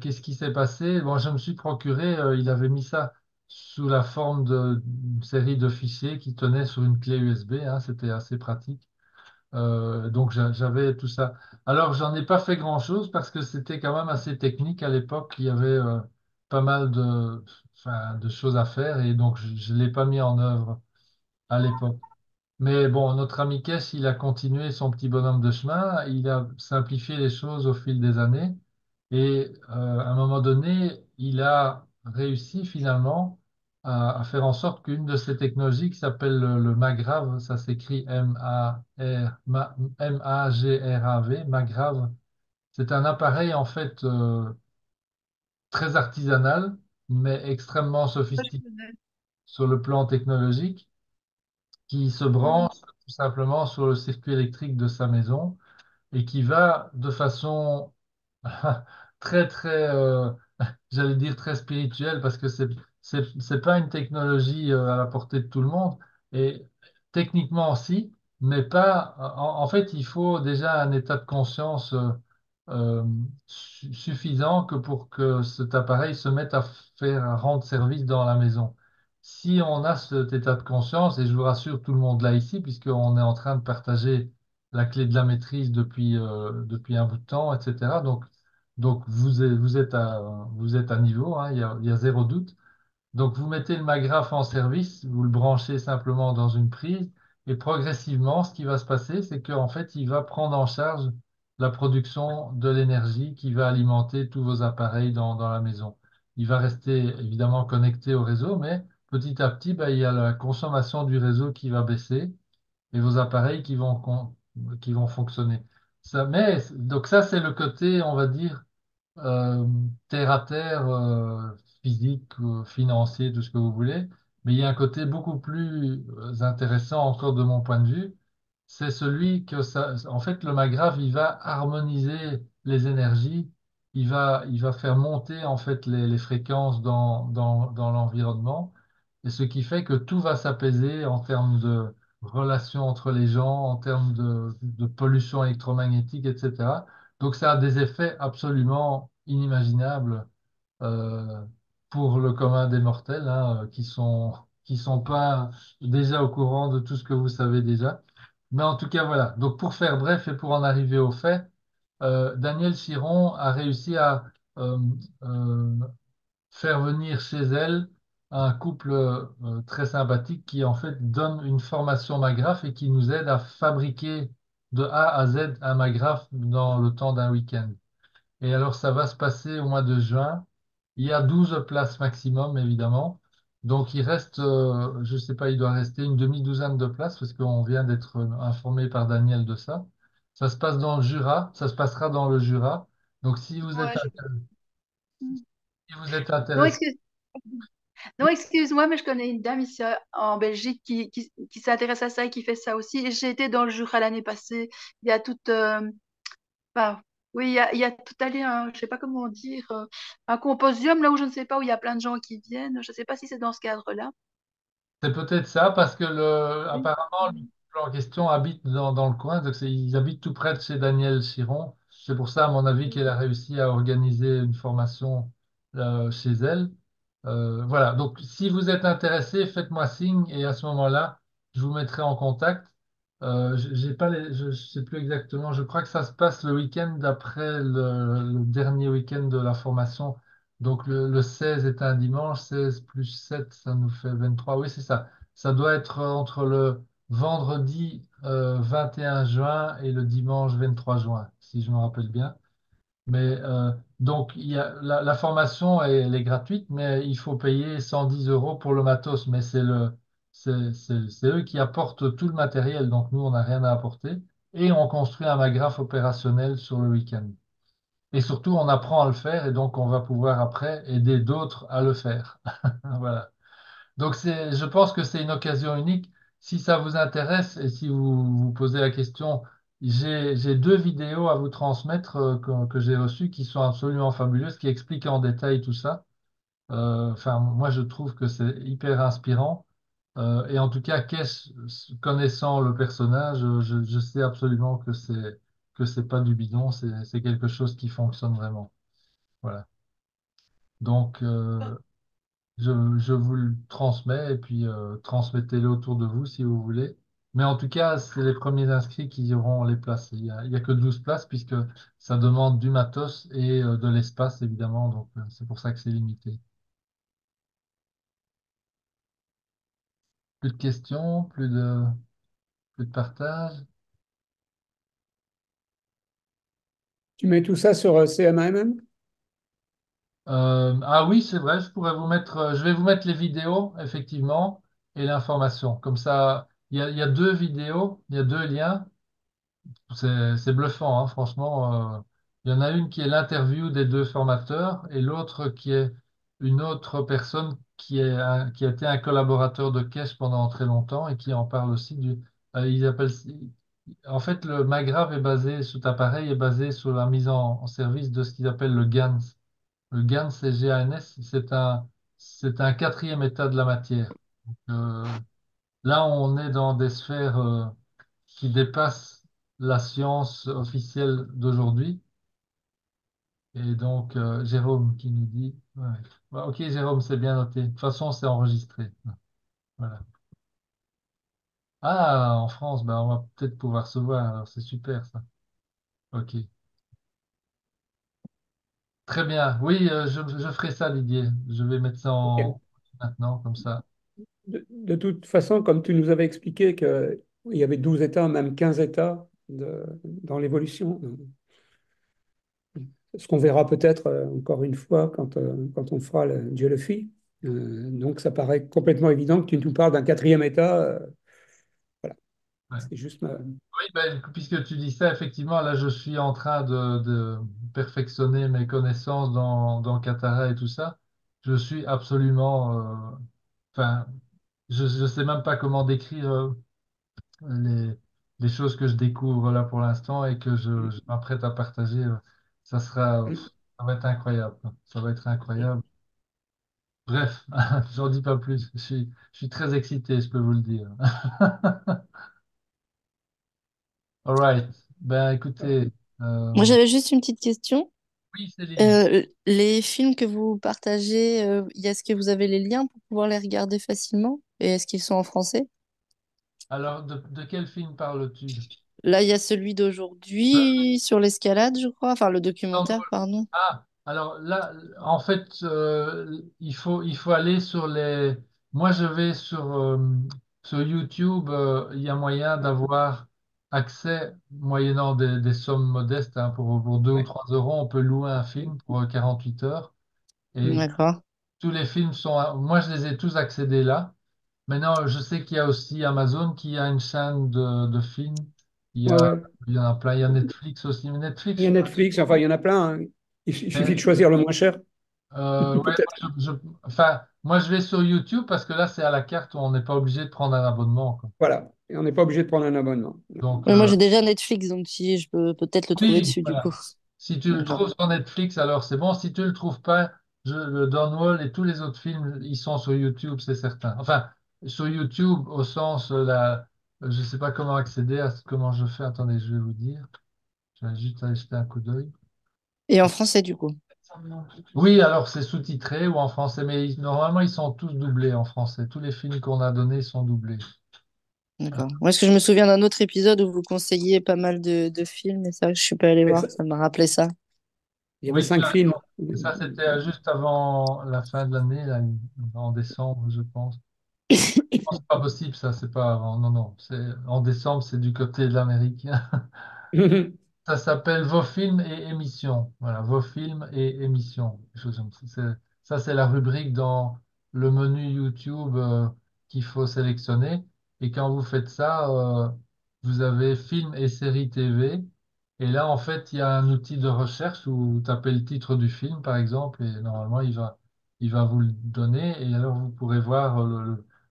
qu'est-ce qui s'est passé? Bon, je me suis procuré, il avait mis ça sous la forme d'une série de fichiers qui tenaient sur une clé USB, hein, c'était assez pratique. Donc, j'avais tout ça. Alors, j'en ai pas fait grand-chose parce que c'était quand même assez technique à l'époque. Il y avait pas mal enfin, de choses à faire et donc je ne l'ai pas mis en œuvre à l'époque. Mais bon, notre ami Kesh, il a continué son petit bonhomme de chemin, il a simplifié les choses au fil des années et à un moment donné, il a réussi finalement à faire en sorte qu'une de ces technologies qui s'appelle le MAGRAV, ça s'écrit MAGRAV, MAGRAV, c'est un appareil en fait très artisanal, mais extrêmement Ça, je sophistiqué connais. sur le plan technologique qui se Mhm. branche tout simplement sur le circuit électrique de sa maison et qui va de façon très, j'allais dire très spirituelle parce que c'est pas une technologie à la portée de tout le monde et techniquement si, mais pas. En fait, il faut déjà un état de conscience euh, suffisant que pour que cet appareil se mette à rendre service dans la maison. Si on a cet état de conscience, et je vous rassure tout le monde là ici, puisqu'on est en train de partager la clé de la maîtrise depuis un bout de temps, etc. Donc vous êtes à niveau, hein, il y a zéro doute. Donc vous mettez le MAGRAF en service, vous le branchez simplement dans une prise et progressivement, ce qui va se passer, c'est qu'en fait, il va prendre en charge la production de l'énergie qui va alimenter tous vos appareils dans la maison. Il va rester évidemment connecté au réseau, mais petit à petit, ben, il y a la consommation du réseau qui va baisser et vos appareils qui vont fonctionner. Donc ça, c'est le côté, on va dire, euh, terre à terre, physique, financier, tout ce que vous voulez. Mais il y a un côté beaucoup plus intéressant encore de mon point de vue. C'est celui que ça, en fait, le MAGRAV, il va harmoniser les énergies. Il va faire monter, en fait, les fréquences dans l'environnement. Et ce qui fait que tout va s'apaiser en termes de relations entre les gens, en termes de pollution électromagnétique, etc. Donc ça a des effets absolument inimaginables euh, pour le commun des mortels, hein, qui sont pas déjà au courant de tout ce que vous savez déjà. Mais en tout cas, voilà. Donc pour faire bref et pour en arriver au fait, Daniel Chiron a réussi à euh, euh, faire venir chez elle un couple très sympathique qui en fait donne une formation MAGRAF et qui nous aide à fabriquer de A à Z un MAGRAF dans le temps d'un week-end. Et alors ça va se passer au mois de juin. Il y a 12 places maximum, évidemment. Donc il reste, je ne sais pas, il doit rester une demi-douzaine de places parce qu'on vient d'être informé par Daniel de ça. Ça se passe dans le Jura, ça se passera dans le Jura. Donc Ouais, si vous êtes non, intéressé, non, excuse-moi, mais je connais une dame ici en Belgique qui s'intéresse à ça et qui fait ça aussi. Et j'ai été dans le Jura l'année passée. Il y a tout, enfin, oui, il y a tout allé, je sais pas comment dire, un composium là où je ne sais pas où il y a plein de gens qui viennent. Je ne sais pas si c'est dans ce cadre-là. c'est peut-être ça parce que Oui. apparemment, le couple en question habite dans le coin. Donc ils habitent tout près de chez Daniel Chiron. C'est pour ça, à mon avis, qu'elle a réussi à organiser une formation chez elle. Voilà. Donc, si vous êtes intéressé, faites-moi signe et à ce moment-là, je vous mettrai en contact. J'ai pas je sais plus exactement. Je crois que ça se passe le week-end d'après le dernier week-end de la formation. Donc le 16 est un dimanche, 16 plus 7, ça nous fait 23. Oui, c'est ça. Ça doit être entre le vendredi 21 juin et le dimanche 23 juin, si je me rappelle bien. Mais donc il y a, la formation elle est gratuite, mais il faut payer 110 euros pour le matos. Mais c'est eux qui apportent tout le matériel, donc nous on n'a rien à apporter. Et on construit un magraphe opérationnel sur le week-end. Et surtout, on apprend à le faire et donc on va pouvoir après aider d'autres à le faire. Voilà. Donc je pense que c'est une occasion unique. Si ça vous intéresse et si vous vous posez la question, j'ai deux vidéos à vous transmettre que j'ai reçues qui sont absolument fabuleuses, qui expliquent en détail tout ça. Enfin, moi, je trouve que c'est hyper inspirant. Et en tout cas, connaissant le personnage, je sais absolument que c'est pas du bidon, c'est quelque chose qui fonctionne vraiment. Voilà. Donc, je vous le transmets et puis transmettez-le autour de vous si vous voulez. Mais en tout cas, c'est les premiers inscrits qui auront les places. Il y a que 12 places puisque ça demande du matos et de l'espace, évidemment. Donc, c'est pour ça que c'est limité. Plus de questions, plus de partage. Tu mets tout ça sur CMAMM? Ah oui, c'est vrai, je pourrais vous mettre, je vais vous mettre les vidéos, effectivement, et l'information. Comme ça, il y a deux vidéos, il y a deux liens. C'est bluffant, hein, franchement. Il y en a une qui est l'interview des deux formateurs et l'autre qui est une autre personne qui a été un collaborateur de Caisse pendant très longtemps et qui en parle aussi ils appellent, en fait, le Magrav est basé, cet appareil est basé sur la mise en service de ce qu'ils appellent le GANS. Le GANS, c'est G-A-N-S, c'est un quatrième état de la matière. Euh, Là, on est dans des sphères qui dépassent la science officielle d'aujourd'hui. Et donc, Jérôme qui nous dit, ouais. Ouais, ok, Jérôme, c'est bien noté. De toute façon, c'est enregistré. Voilà. Ah, en France, ben, on va peut-être pouvoir se voir. Alors, c'est super ça. Ok. Très bien. Oui, je ferai ça, Didier. Je vais mettre ça Ok. en maintenant, comme ça. De toute façon, comme tu nous avais expliqué qu'il y avait 12 États, même 15 États dans l'évolution, ce qu'on verra peut-être encore une fois quand on fera Dieu le fit. Donc ça paraît complètement évident que tu nous parles d'un quatrième État. Voilà, Ouais. c'est juste Oui, ben, puisque tu dis ça, effectivement, là, je suis en train de perfectionner mes connaissances dans Katara et tout ça. Je suis absolument, enfin, je sais même pas comment décrire les, les choses que je découvre là pour l'instant et que je m'apprête à partager. Ça sera, ça va être incroyable. Ça va être incroyable. Bref, j'en dis pas plus. Je suis très excité, je peux vous le dire. All right. Ben, écoutez, Moi, j'avais juste une petite question. oui, Céline. Les films que vous partagez, est-ce que vous avez les liens pour pouvoir les regarder facilement? Et est-ce qu'ils sont en français? Alors, de quel film parles-tu? Là, il y a celui d'aujourd'hui sur l'escalade, je crois. Enfin, le documentaire, Istanbul. pardon. Ah, Alors là, en fait, il faut aller sur les. Moi, je vais sur YouTube. Il y a moyen d'avoir accès, moyennant des sommes modestes, hein, pour 2 ou Ouais. 3 euros, on peut louer un film pour 48 heures. Et D'accord. tous les films sont. Moi, je les ai tous accédés là. Maintenant, je sais qu'il y a aussi Amazon qui a une chaîne de films. Il y Ouais, a, ouais. il y en a plein. Il y a Netflix aussi. Mais Il Netflix, y a Netflix, enfin, il y en a plein, hein. Il suffit de mais, choisir le moins cher, ouais, peut-être. enfin, moi je vais sur YouTube parce que là c'est à la carte où on n'est pas obligé de prendre un abonnement, quoi. Voilà. Et on n'est pas obligé de prendre un abonnement. Donc, Ouais, moi, j'ai déjà Netflix, donc si je peux peut-être le trouver oui, dessus, du coup. voilà. Si tu le D'accord. trouves sur Netflix, alors c'est bon. Si tu le trouves pas, le Donwell et tous les autres films, ils sont sur YouTube, c'est certain. Enfin, sur YouTube au sens, je sais pas comment accéder comment je fais. Attendez, je vais vous dire. Je vais juste aller jeter un coup d'œil. Et en français, du coup. Oui, alors c'est sous-titré ou en français, mais normalement ils sont tous doublés en français. Tous les films qu'on a donnés sont doublés. D'accord. Moi, est-ce que je me souviens d'un autre épisode où vous conseilliez pas mal de films, et ça, je suis pas allée Et ça- voir, ça m'a rappelé ça. il y avait Oui, tu 5 as films. raison. Et ça, c'était juste avant la fin de l'année, là, en décembre, je pense. Non, c'est pas possible, ça, c'est pas avant. Non, non, c'est en décembre, c'est du côté de l'Amérique. Ça s'appelle Vos films et émissions. Voilà, Vos films et émissions. Quelque chose comme ça. Ça, c'est la rubrique dans le menu YouTube qu'il faut sélectionner. Et quand vous faites ça, vous avez films et séries TV. Et là, en fait, il y a un outil de recherche où vous tapez le titre du film, par exemple, et normalement, il va vous le donner. Et alors, vous pourrez voir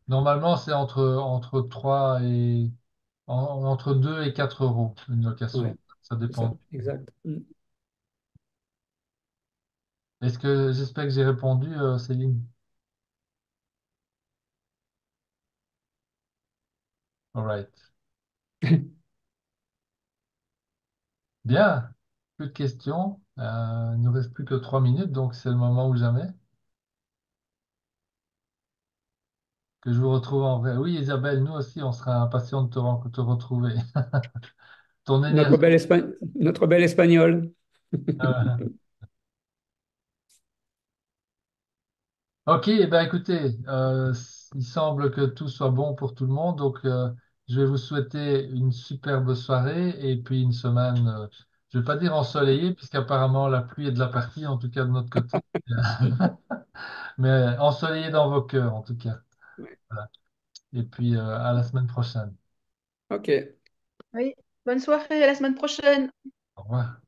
Normalement, c'est entre 3 et entre 2 et 4 euros une location. Ouais, Ça c'est ça, dépend. exact. J'espère que j'ai répondu, Céline? All right. Bien. Plus de questions. Il ne nous reste plus que 3 minutes, donc c'est le moment ou jamais que je vous retrouve en vrai. Oui, Isabelle, nous aussi, on sera impatients de te retrouver. Ton énergie. Notre belle espagnole. Ok, eh ben écoutez, il semble que tout soit bon pour tout le monde, donc je vais vous souhaiter une superbe soirée et puis une semaine, je vais pas dire ensoleillée, puisqu'apparemment la pluie est de la partie, en tout cas de notre côté, mais ensoleillée dans vos cœurs, en tout cas. Ouais. Voilà. Et puis à la semaine prochaine. OK. Oui. Bonne soirée, à la semaine prochaine. Au revoir.